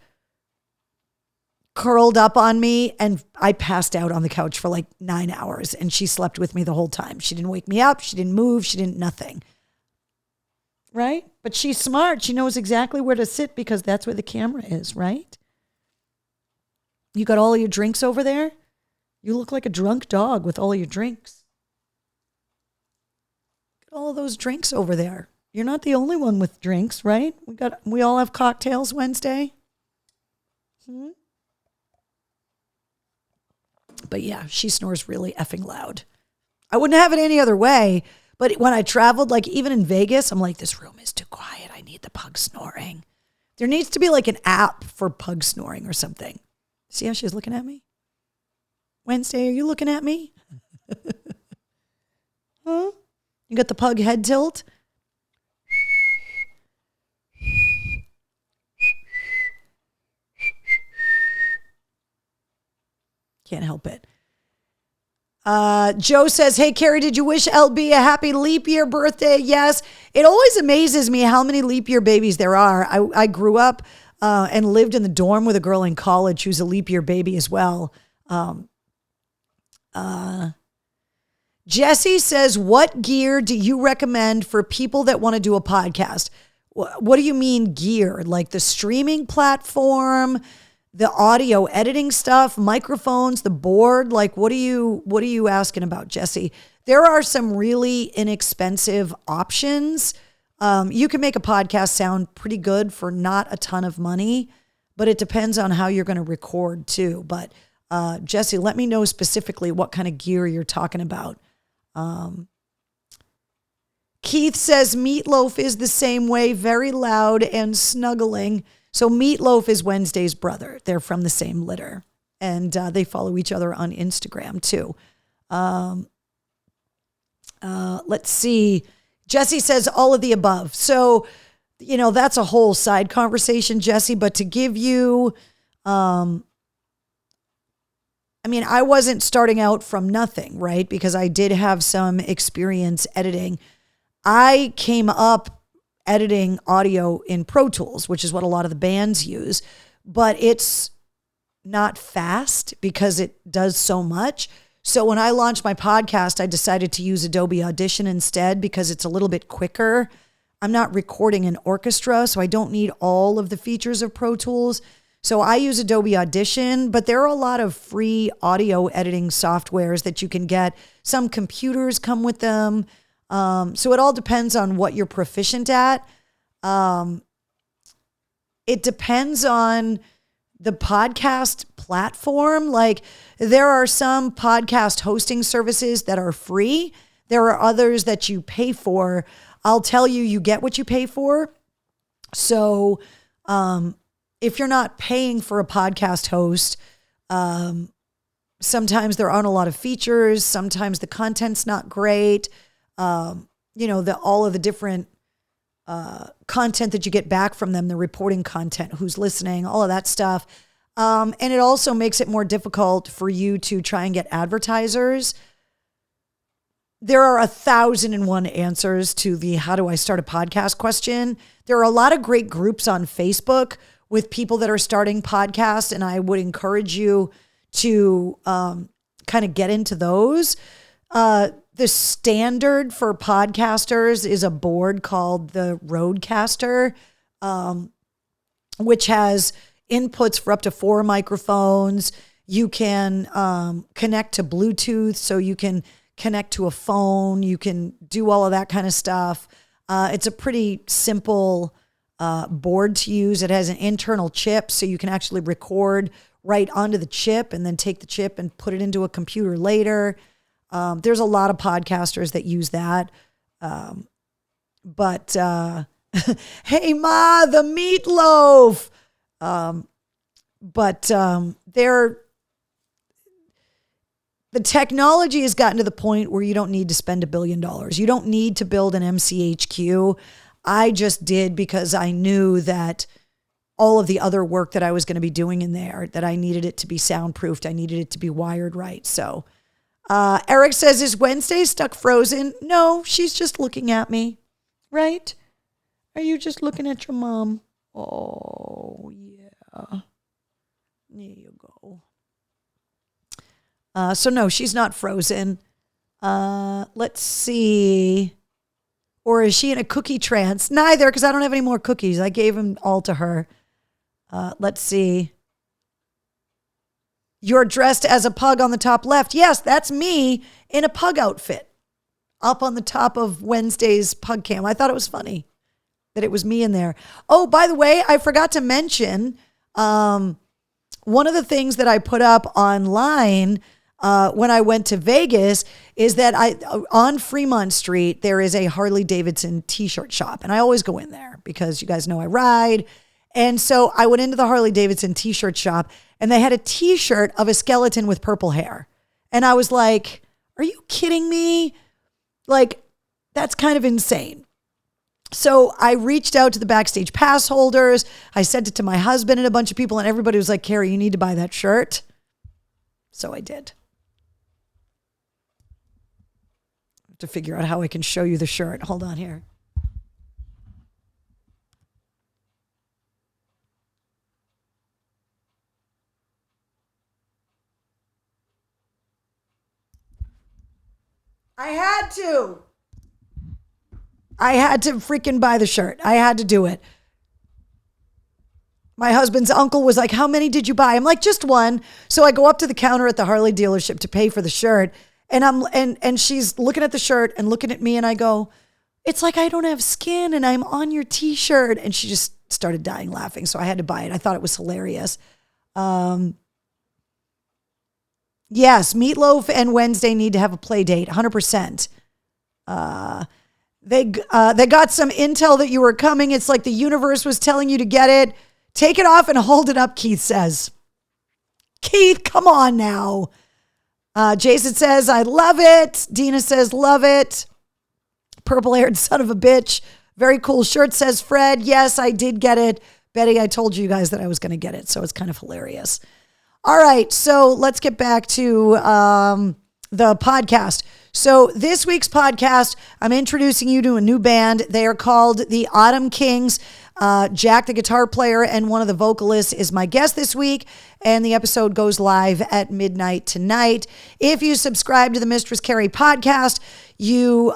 curled up on me and I passed out on the couch for like 9 hours and she slept with me the whole time. She didn't wake me up. She didn't move. She didn't nothing. Right? But she's smart. She knows exactly where to sit because that's where the camera is, right? You got all of your drinks over there? You look like a drunk dog with all of your drinks. Get all of those drinks over there. You're not the only one with drinks, right? We all have cocktails Wednesday. But yeah, she snores really effing loud. I wouldn't have it any other way. But when I traveled, like even in Vegas, I'm like, this room is too quiet. I need the pug snoring. There needs to be like an app for pug snoring or something. See how she's looking at me? Wednesday, are you looking at me? Huh? You got the pug head tilt? Can't help it. Joe says, hey, Carrie, did you wish LB a happy leap year birthday? Yes. It always amazes me how many leap year babies there are. I grew up and lived in the dorm with a girl in college who's a leap year baby as well. Jesse says, what gear do you recommend for people that want to do a podcast? What do you mean gear? Like the streaming platform, the audio editing stuff, microphones, the board? Like, what are you asking about, Jesse? There are some really inexpensive options. You can make a podcast sound pretty good for not a ton of money, but it depends on how you're going to record too. But Jesse, let me know specifically what kind of gear you're talking about. Keith says Meatloaf is the same way, very loud and snuggling. So Meatloaf is Wednesday's brother. They're from the same litter. And they follow each other on Instagram too. Let's see. Jesse says all of the above. So that's a whole side conversation, Jesse, but to give you, I wasn't starting out from nothing, right? Because I did have some experience editing. I came up editing audio in Pro Tools, which is what a lot of the bands use, but it's not fast because it does so much. So when I launched my podcast, I decided to use Adobe Audition instead because it's a little bit quicker. I'm not recording an orchestra, so I don't need all of the features of Pro Tools. So I use Adobe Audition, but there are a lot of free audio editing softwares that you can get. Some computers come with them. So it all depends on what you're proficient at. It depends on the podcast platform. Like there are some podcast hosting services that are free. There are others that you pay for. I'll tell you, you get what you pay for. So if you're not paying for a podcast host, sometimes there aren't a lot of features. Sometimes the content's not great. All of the different content that you get back from them, the reporting content, who's listening, all of that stuff. And it also makes it more difficult for you to try and get advertisers. There are 1,001 answers to the how do I start a podcast question. There are a lot of great groups on Facebook with people that are starting podcasts, and I would encourage you to kind of get into those. The standard for podcasters is a board called the Rodecaster, which has inputs for up to 4 microphones. You can connect to Bluetooth, so you can connect to a phone. You can do all of that kind of stuff. It's a pretty simple board to use. It has an internal chip, so you can actually record right onto the chip and then take the chip and put it into a computer later. There's a lot of podcasters that use that. But hey, Ma, the meatloaf. The technology has gotten to the point where you don't need to spend $1 billion. You don't need to build an MCHQ. I just did because I knew that all of the other work that I was going to be doing in there, that I needed it to be soundproofed. I needed it to be wired right. So Eric says, is Wednesday stuck frozen? No, she's just looking at me, right? Are you just looking at your mom? Oh, yeah. There you go. So no, she's not frozen. Let's see. Or is she in a cookie trance? Neither, because I don't have any more cookies. I gave them all to her. Let's see. You're dressed as a pug on the top left. Yes, that's me in a pug outfit up on the top of Wednesday's pug cam. I thought it was funny that it was me in there. Oh, by the way, I forgot to mention one of the things that I put up online when I went to Vegas is that on Fremont Street, there is a Harley Davidson t-shirt shop. And I always go in there because you guys know I ride. And so I went into the Harley Davidson t-shirt shop and they had a t-shirt of a skeleton with purple hair. And I was like, are you kidding me? Like, that's kind of insane. So I reached out to the backstage pass holders. I sent it to my husband and a bunch of people, and everybody was like, Carrie, you need to buy that shirt. So I did. I have to figure out how I can show you the shirt. Hold on here. I had to freaking buy the shirt. I had to do it. My husband's uncle was like, how many did you buy? I'm like, just one. So I go up to the counter at the Harley dealership to pay for the shirt. And she's looking at the shirt and looking at me, and I go, it's like I don't have skin and I'm on your t-shirt. And she just started dying laughing. So I had to buy it. I thought it was hilarious. Yes, Meatloaf and Wednesday need to have a play date, 100%. They got some intel that you were coming. It's like the universe was telling you to get it. Take it off and hold it up, Keith says. Keith, come on now. Jason says, I love it. Dina says, love it. Purple-haired son of a bitch. Very cool shirt, says Fred. Yes, I did get it. Betty, I told you guys that I was going to get it, so it's kind of hilarious. All right, so let's get back to the podcast. So this week's podcast, I'm introducing you to a new band. They are called the Autumn Kings. Jack, the guitar player and one of the vocalists, is my guest this week, and the episode goes live at midnight tonight. If you subscribe to the Mistress Carrie podcast, you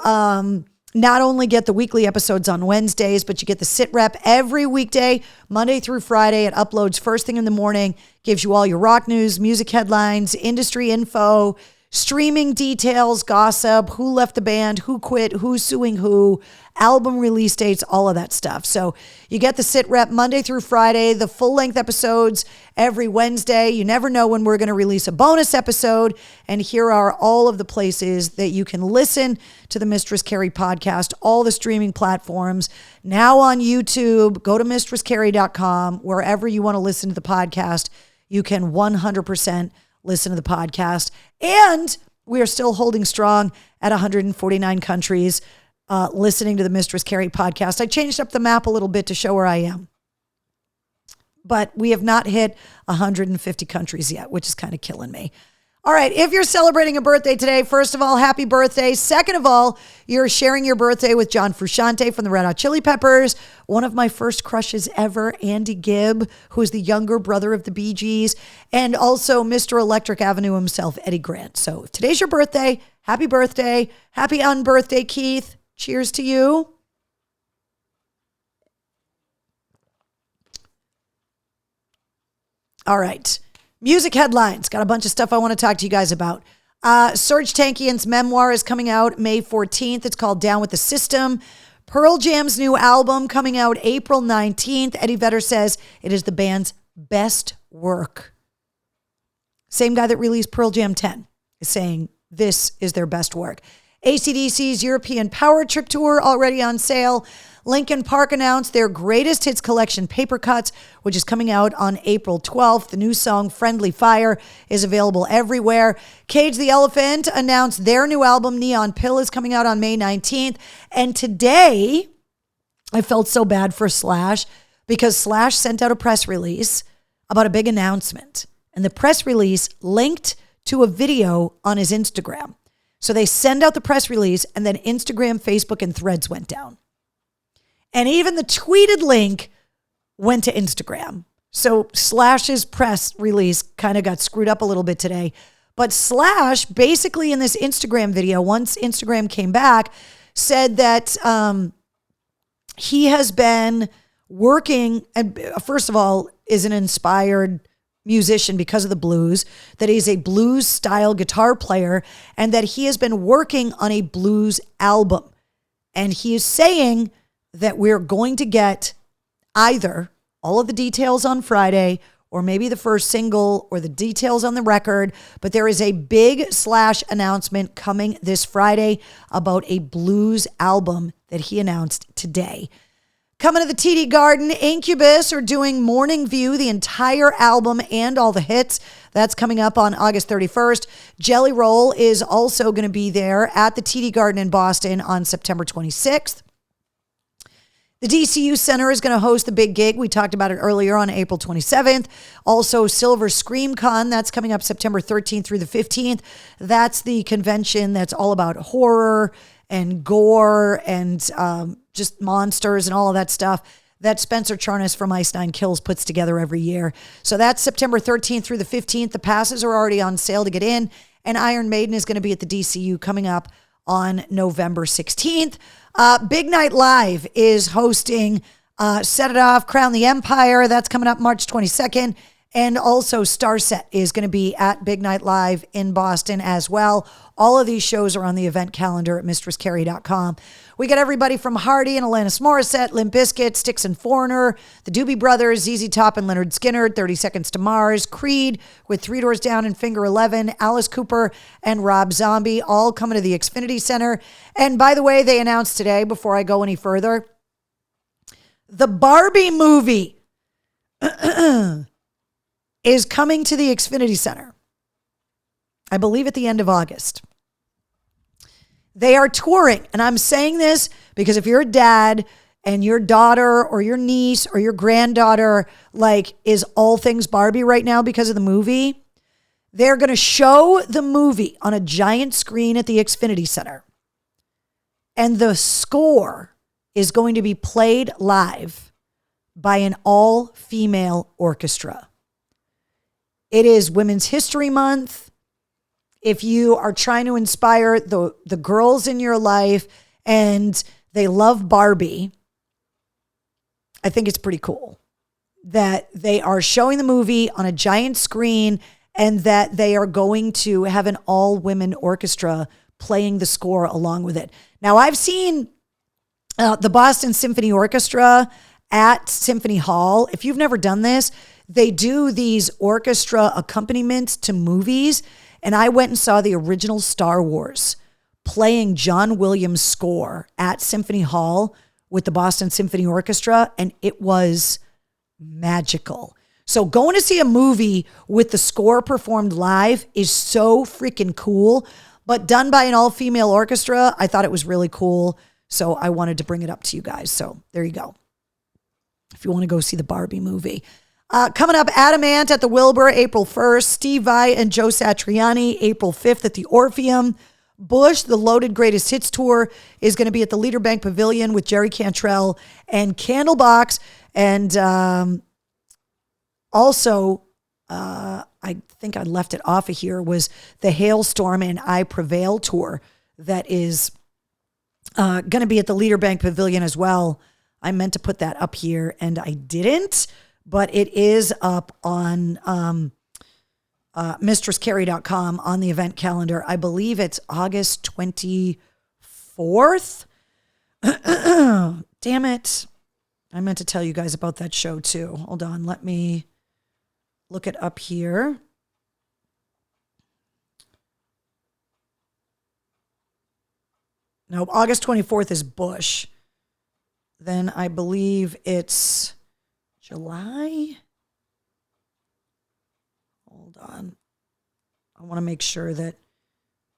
not only get the weekly episodes on Wednesdays, but you get the sit rep every weekday, Monday through Friday. It uploads first thing in the morning, gives you all your rock news, music headlines, industry info, streaming details, gossip, who left the band, who quit, who's suing who, album release dates, all of that stuff. So you get the sit rep Monday through Friday, the full length episodes every Wednesday. You never know when we're going to release a bonus episode. And here are all of the places that you can listen to the Mistress Carrie podcast, all the streaming platforms, now on YouTube. Go to mistresscarrie.com. Wherever you want to listen to the podcast, you can 100% listen to the podcast. And we are still holding strong at 149 countries listening to the Mistress Carrie podcast. I changed up the map a little bit to show where I am. But we have not hit 150 countries yet, which is kind of killing me. All right, if you're celebrating a birthday today, first of all, happy birthday. Second of all, you're sharing your birthday with John Frusciante from the Red Hot Chili Peppers, one of my first crushes ever, Andy Gibb, who is the younger brother of the Bee Gees, and also Mr. Electric Avenue himself, Eddie Grant. So if today's your birthday, happy birthday. Happy unbirthday, Keith. Cheers to you. All right. Music headlines. Got a bunch of stuff I want to talk to you guys about. Serj Tankian's memoir is coming out May 14th. It's called Down with the System. Pearl Jam's new album coming out April 19th. Eddie Vedder says it is the band's best work. Same guy that released Pearl Jam 10 is saying this is their best work. AC/DC's European Power Trip Tour already on sale. Linkin Park announced their greatest hits collection, Paper Cuts, which is coming out on April 12th. The new song, Friendly Fire, is available everywhere. Cage the Elephant announced their new album, Neon Pill, is coming out on May 19th. And today, I felt so bad for Slash because Slash sent out a press release about a big announcement. And the press release linked to a video on his Instagram. So they send out the press release, and then Instagram, Facebook, and Threads went down. And even the tweeted link went to Instagram. So Slash's press release kind of got screwed up a little bit today. But Slash, basically in this Instagram video, once Instagram came back, said that he has been working, and first of all, is an inspired musician because of the blues, that he's a blues style guitar player, and that he has been working on a blues album. And he is saying that we're going to get either all of the details on Friday or maybe the first single or the details on the record, but there is a big Slash announcement coming this Friday about a blues album that he announced today. Coming to the TD Garden, Incubus are doing Morning View, the entire album and all the hits. That's coming up on August 31st. Jelly Roll is also going to be there at the TD Garden in Boston on September 26th. The DCU Center is going to host the big gig. We talked about it earlier on April 27th. Also, Silver Scream Con, that's coming up September 13th through the 15th. That's the convention that's all about horror and gore and just monsters and all of that stuff that Spencer Charnas from Ice Nine Kills puts together every year. So that's September 13th through the 15th. The passes are already on sale to get in. And Iron Maiden is going to be at the DCU coming up on November 16th. Big Night Live is hosting Set It Off, Crown the Empire. That's coming up March 22nd. And also Starset is going to be at Big Night Live in Boston as well. All of these shows are on the event calendar at mistresscarrie.com. We got everybody from Hardy and Alanis Morissette, Limp Bizkit, Styx and Foreigner, the Doobie Brothers, ZZ Top and Leonard Skinner, 30 Seconds to Mars, Creed with Three Doors Down and Finger 11, Alice Cooper and Rob Zombie, all coming to the Xfinity Center. And by the way, they announced today, before I go any further, the Barbie movie is coming to the Xfinity Center, I believe at the end of August. They are touring, and I'm saying this because if you're a dad and your daughter or your niece or your granddaughter like is all things Barbie right now because of the movie, they're going to show the movie on a giant screen at the Xfinity Center. And the score is going to be played live by an all-female orchestra. It is Women's History Month. If you are trying to inspire the girls in your life and they love Barbie, I think it's pretty cool that they are showing the movie on a giant screen and that they are going to have an all-women orchestra playing the score along with it. Now, I've seen the Boston Symphony Orchestra at Symphony Hall. If you've never done this, they do these orchestra accompaniments to movies. And I went and saw the original Star Wars playing John Williams' score at Symphony Hall with the Boston Symphony Orchestra, and it was magical. So going to see a movie with the score performed live is so freaking cool, but done by an all-female orchestra, I thought it was really cool. So I wanted to bring it up to you guys. So there you go. If you want to go see the Barbie movie. Coming up, Adamant at the Wilbur, April 1st. Steve Vai and Joe Satriani, April 5th at the Orpheum. Bush, the Loaded Greatest Hits Tour, is going to be at the Leader Bank Pavilion with Jerry Cantrell and Candlebox. And also, I think I left it off of here, was the Hailstorm and I Prevail tour that is going to be at the Leader Bank Pavilion as well. I meant to put that up here and I didn't, but it is up on mistresscarrie.com on the event calendar. I believe it's August 24th. Damn it. I meant to tell you guys about that show too. Hold on. Let me look it up here. No, August 24th is Bush. Then I believe it's July. Hold on. I want to make sure that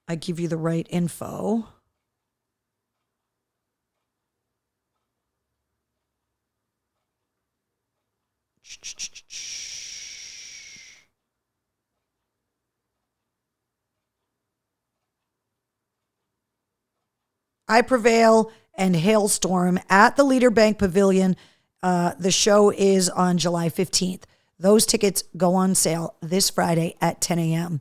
I give you the right info. I Prevail and Hailstorm at the Leader Bank Pavilion. The show is on July 15th. Those tickets go on sale this Friday at 10 a.m.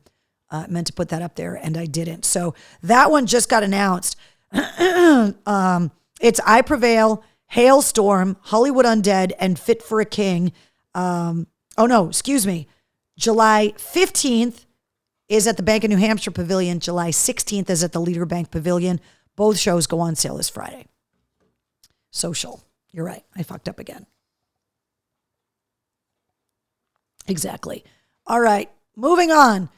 Meant to put that up there and I didn't. So that one just got announced. It's I Prevail, Hailstorm, Hollywood Undead, and Fit for a King. July 15th is at the Bank of New Hampshire Pavilion. July 16th is at the Leader Bank Pavilion. Both shows go on sale this Friday. Social. You're right. I fucked up again. Exactly. All right. Moving on.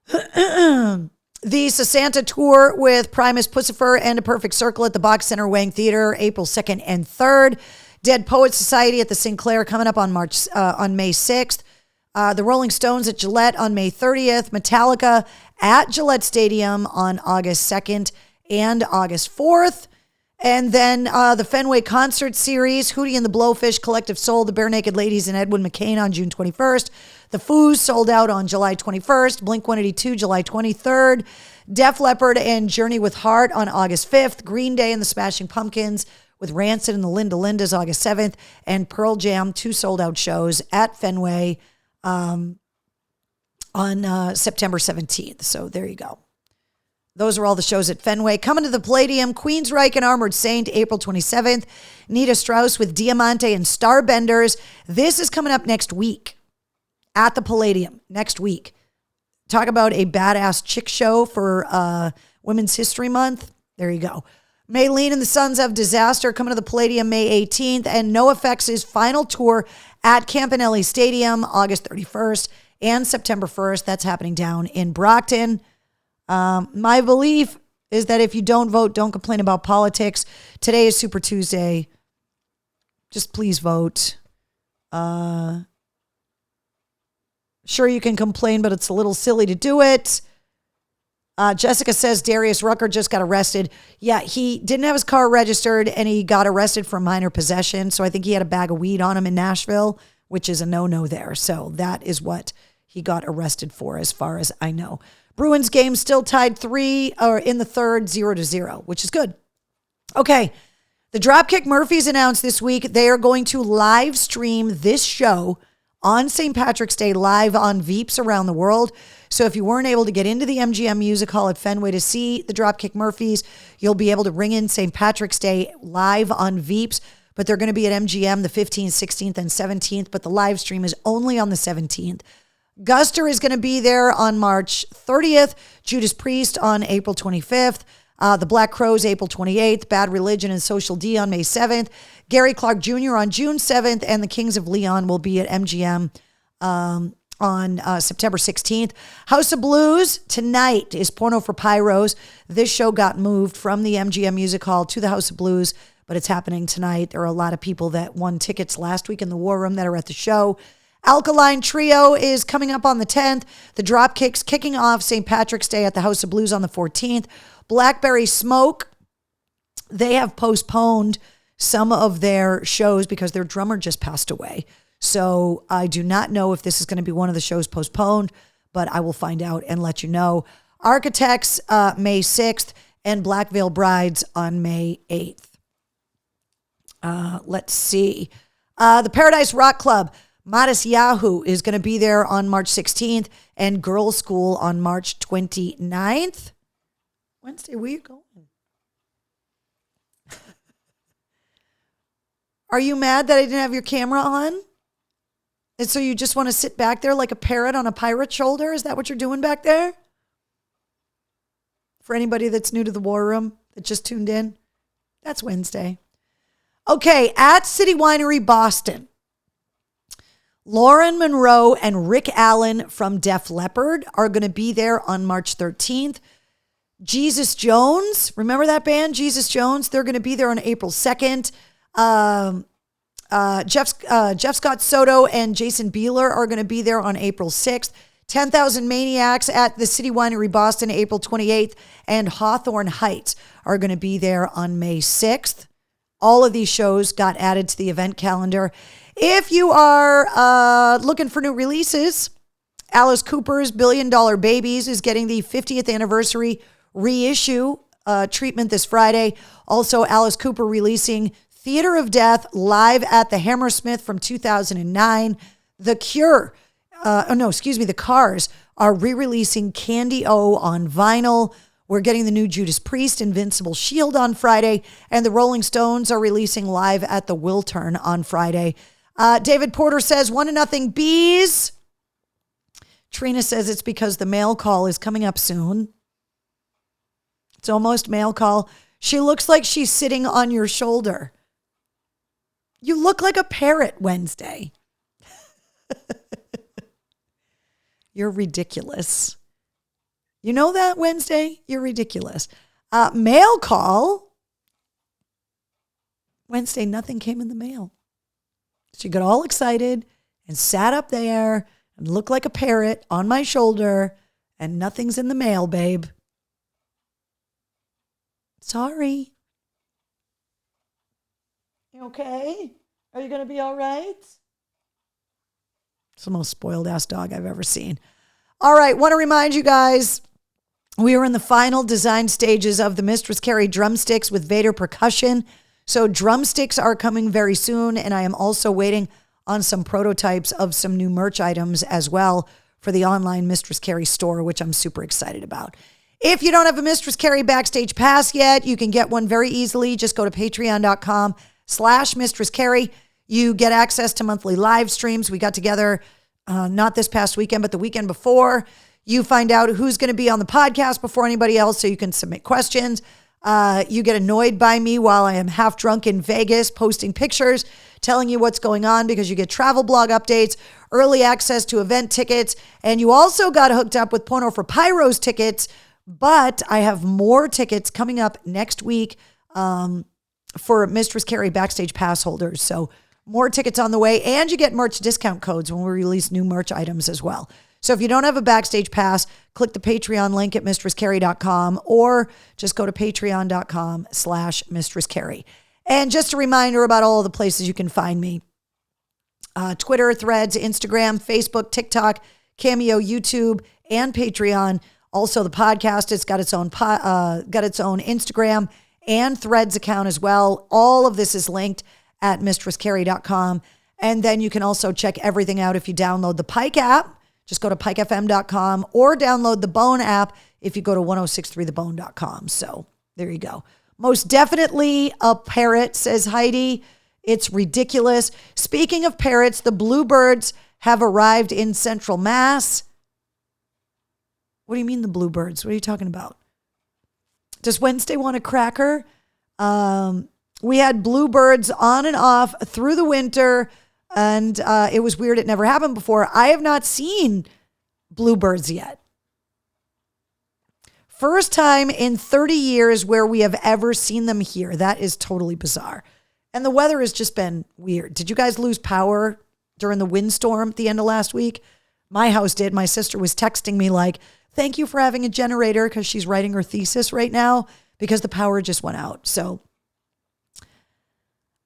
The Sasanta Tour with Primus Pucifer and A Perfect Circle at the Box Center Wang Theater, April 2nd and 3rd. Dead Poets Society at the Sinclair coming up on May 6th. The Rolling Stones at Gillette on May 30th. Metallica at Gillette Stadium on August 2nd and August 4th. And then the Fenway Concert Series, Hootie and the Blowfish, Collective Soul, the Bare Naked Ladies, and Edwin McCain on June 21st. The Foos sold out on July 21st. Blink-182, July 23rd. Def Leppard and Journey with Heart on August 5th. Green Day and the Smashing Pumpkins with Rancid and the Linda Lindas August 7th. And Pearl Jam, 2 sold-out shows at Fenway on September 17th. So there you go. Those are all the shows at Fenway. Coming to the Palladium, Queensryche and Armored Saint, April 27th. Nita Strauss with Diamante and Starbenders. This is coming up next week at the Palladium, next week. Talk about a badass chick show for Women's History Month. There you go. Maylene and the Sons of Disaster coming to the Palladium May 18th. And NoFX's final tour at Campanelli Stadium, August 31st and September 1st. That's happening down in Brockton. My belief is that if you don't vote, don't complain about politics. Today is Super Tuesday. Just please vote. Sure, you can complain, but it's a little silly to do it. Jessica says Darius Rucker just got arrested. Yeah, he didn't have his car registered and he got arrested for minor possession. So I think he had a bag of weed on him in Nashville, which is a no-no there. So that is what he got arrested for, as far as I know. Bruins game still tied 3 or in the third, 0-0, which is good. Okay. The Dropkick Murphys announced this week they are going to live stream this show on St. Patrick's Day live on Veeps around the world. So if you weren't able to get into the MGM Music Hall at Fenway to see the Dropkick Murphys, you'll be able to ring in St. Patrick's Day live on Veeps. But they're going to be at MGM the 15th, 16th, and 17th. But the live stream is only on the 17th. Guster is going to be there on March 30th. Judas Priest on April 25th. The Black Crowes, April 28th. Bad Religion and Social D on May 7th. Gary Clark Jr. on June 7th. And the Kings of Leon will be at MGM on September 16th. House of Blues tonight is Porno for Pyros. This show got moved from the MGM Music Hall to the House of Blues, but it's happening tonight. There are a lot of people that won tickets last week in the War Room that are at the show. Alkaline Trio is coming up on the 10th. The Dropkicks kicking off St. Patrick's Day at the House of Blues on the 14th. Blackberry Smoke, they have postponed some of their shows because their drummer just passed away. So I do not know if this is going to be one of the shows postponed, but I will find out and let you know. Architects, May 6th, and Black Veil Brides on May 8th. Let's see. The Paradise Rock Club, Modest Yahoo is going to be there on March 16th, and Girls School on March 29th. Wednesday, where you going? Are you mad that I didn't have your camera on? And so you just want to sit back there like a parrot on a pirate's shoulder? Is that what you're doing back there? For anybody that's new to the War Room that just tuned in, that's Wednesday. Okay, at City Winery Boston, Lauren Monroe and Rick Allen from Def Leppard are going to be there on March 13th. Jesus Jones, remember that band, Jesus Jones? They're going to be there on April 2nd. Jeff Scott Soto and Jason Bieler are going to be there on April 6th. 10,000 Maniacs at the City Winery Boston, April 28th. And Hawthorne Heights are going to be there on May 6th. All of these shows got added to the event calendar. If you are looking for new releases, Alice Cooper's $1 Billion Babies is getting the 50th anniversary reissue treatment this Friday. Also, Alice Cooper releasing Theater of Death live at the Hammersmith from 2009. The Cars are re-releasing Candy O on vinyl. We're getting the new Judas Priest, Invincible Shield on Friday, and the Rolling Stones are releasing live at the Wiltern on Friday. David Porter says 1-0 Bees. Trina says it's because the mail call is coming up soon. It's almost mail call. She looks like she's sitting on your shoulder. You look like a parrot, Wednesday. You're ridiculous. You know that, Wednesday? You're ridiculous. Mail call. Wednesday, nothing came in the mail. She got all excited and sat up there and looked like a parrot on my shoulder, and nothing's in the mail, babe. Sorry. You okay? Are you going to be all right? It's the most spoiled ass dog I've ever seen. All right. Want to remind you guys, we are in the final design stages of the Mistress Carrie drumsticks with Vader percussion. So drumsticks are coming very soon. And I am also waiting on some prototypes of some new merch items as well for the online Mistress Carrie store, which I'm super excited about. If you don't have a Mistress Carrie Backstage Pass yet, you can get one very easily. Just go to patreon.com/Mistress Carrie. You get access to monthly live streams. We got together, not this past weekend, but the weekend before. You find out who's going to be on the podcast before anybody else, so you can submit questions. You get annoyed by me while I am half drunk in Vegas, posting pictures, telling you what's going on, because you get travel blog updates, early access to event tickets, and you also got hooked up with Porno for Pyros tickets. But I have more tickets coming up next week for Mistress Carrie Backstage Pass holders. So more tickets on the way, and you get merch discount codes when we release new merch items as well. So if you don't have a Backstage Pass, click the Patreon link at mistresscarrie.com or just go to patreon.com/mistresscarrie. And just a reminder about all of the places you can find me. Twitter, Threads, Instagram, Facebook, TikTok, Cameo, YouTube, and Patreon. Also, the podcast, it's got its own Instagram and Threads account as well. All of this is linked at mistresscarrie.com. And then you can also check everything out if you download the Pike app. Just go to pikefm.com or download the Bone app if you go to 1063thebone.com. So there you go. Most definitely a parrot, says Heidi. It's ridiculous. Speaking of parrots, the bluebirds have arrived in Central Mass. What do you mean the bluebirds? What are you talking about? Does Wednesday want a cracker? We had bluebirds on and off through the winter, and it was weird. It never happened before. I have not seen bluebirds yet. First time in 30 years where we have ever seen them here. That is totally bizarre. And the weather has just been weird. Did you guys lose power during the windstorm at the end of last week? My house did. My sister was texting me like, thank you for having a generator, because she's writing her thesis right now because the power just went out. So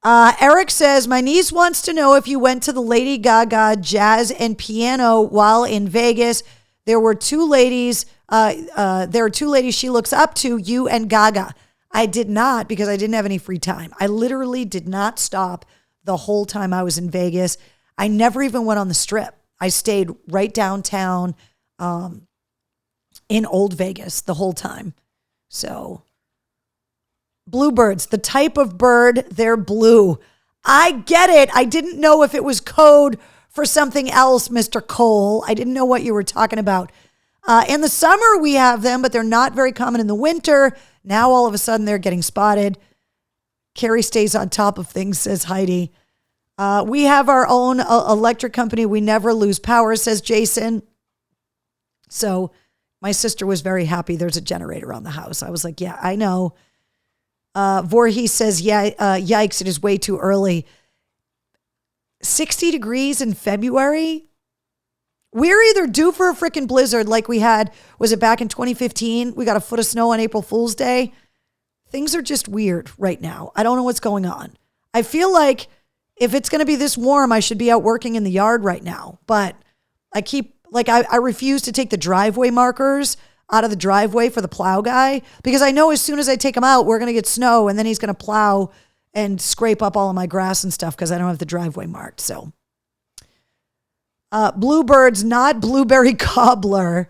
Eric says, my niece wants to know if you went to the Lady Gaga jazz and piano while in Vegas. There are two ladies she looks up to, you and Gaga. I did not, because I didn't have any free time. I literally did not stop the whole time I was in Vegas. I never even went on the Strip. I stayed right downtown in Old Vegas the whole time. So bluebirds, the type of bird, they're blue. I get it. I didn't know if it was code for something else, Mr. Cole. I didn't know what you were talking about. In the summer, we have them, but they're not very common in the winter. Now, all of a sudden, they're getting spotted. Carrie stays on top of things, says Heidi. We have our own electric company. We never lose power, says Jason. So my sister was very happy there's a generator on the house. I was like, yeah, I know. Voorhees says, yikes, it is way too early. 60 degrees in February? We're either due for a freaking blizzard like we had, was it back in 2015? We got a foot of snow on April Fool's Day. Things are just weird right now. I don't know what's going on. I feel like if it's going to be this warm, I should be out working in the yard right now. But I refuse to take the driveway markers out of the driveway for the plow guy, because I know as soon as I take him out, we're going to get snow, and then he's going to plow and scrape up all of my grass and stuff because I don't have the driveway marked. So bluebirds, not blueberry cobbler.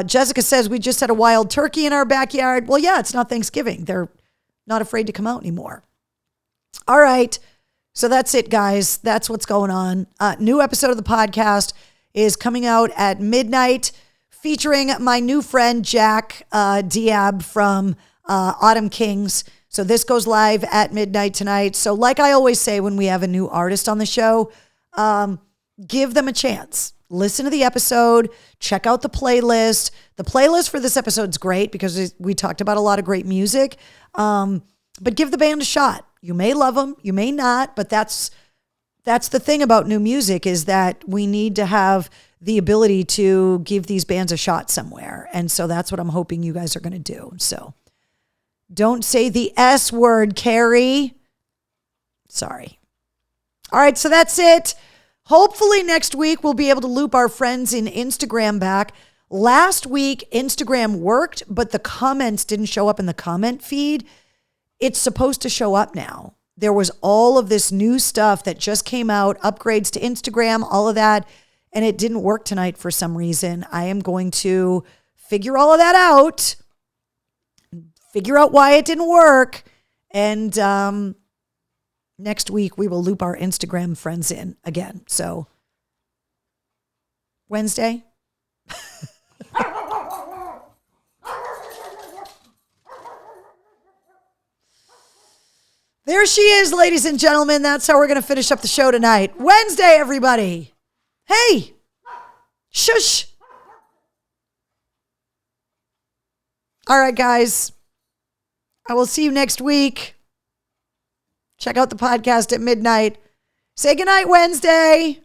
Jessica says, we just had a wild turkey in our backyard. Well, yeah, it's not Thanksgiving. They're not afraid to come out anymore. All right. So that's it, guys. That's what's going on. New episode of the podcast is coming out at midnight, featuring my new friend, Jack Diab from Autumn Kings. So this goes live at midnight tonight. So like I always say when we have a new artist on the show, give them a chance. Listen to the episode. Check out the playlist. The playlist for this episode's great because we talked about a lot of great music. But give the band a shot. You may love them, you may not, but that's the thing about new music, is that we need to have the ability to give these bands a shot somewhere. And so that's what I'm hoping you guys are going to do. So don't say the S word, Carrie. Sorry. All right, so that's it. Hopefully next week we'll be able to loop our friends in Instagram back. Last week, Instagram worked, but the comments didn't show up in the comment feed. It's supposed to show up now. There was all of this new stuff that just came out, upgrades to Instagram, all of that, and it didn't work tonight for some reason. I am going to figure all of that out, figure out why it didn't work, and next week we will loop our Instagram friends in again. So Wednesday. There she is, ladies and gentlemen. That's how we're going to finish up the show tonight. Wednesday, everybody. Hey, shush. All right, guys. I will see you next week. Check out the podcast at midnight. Say goodnight, Wednesday.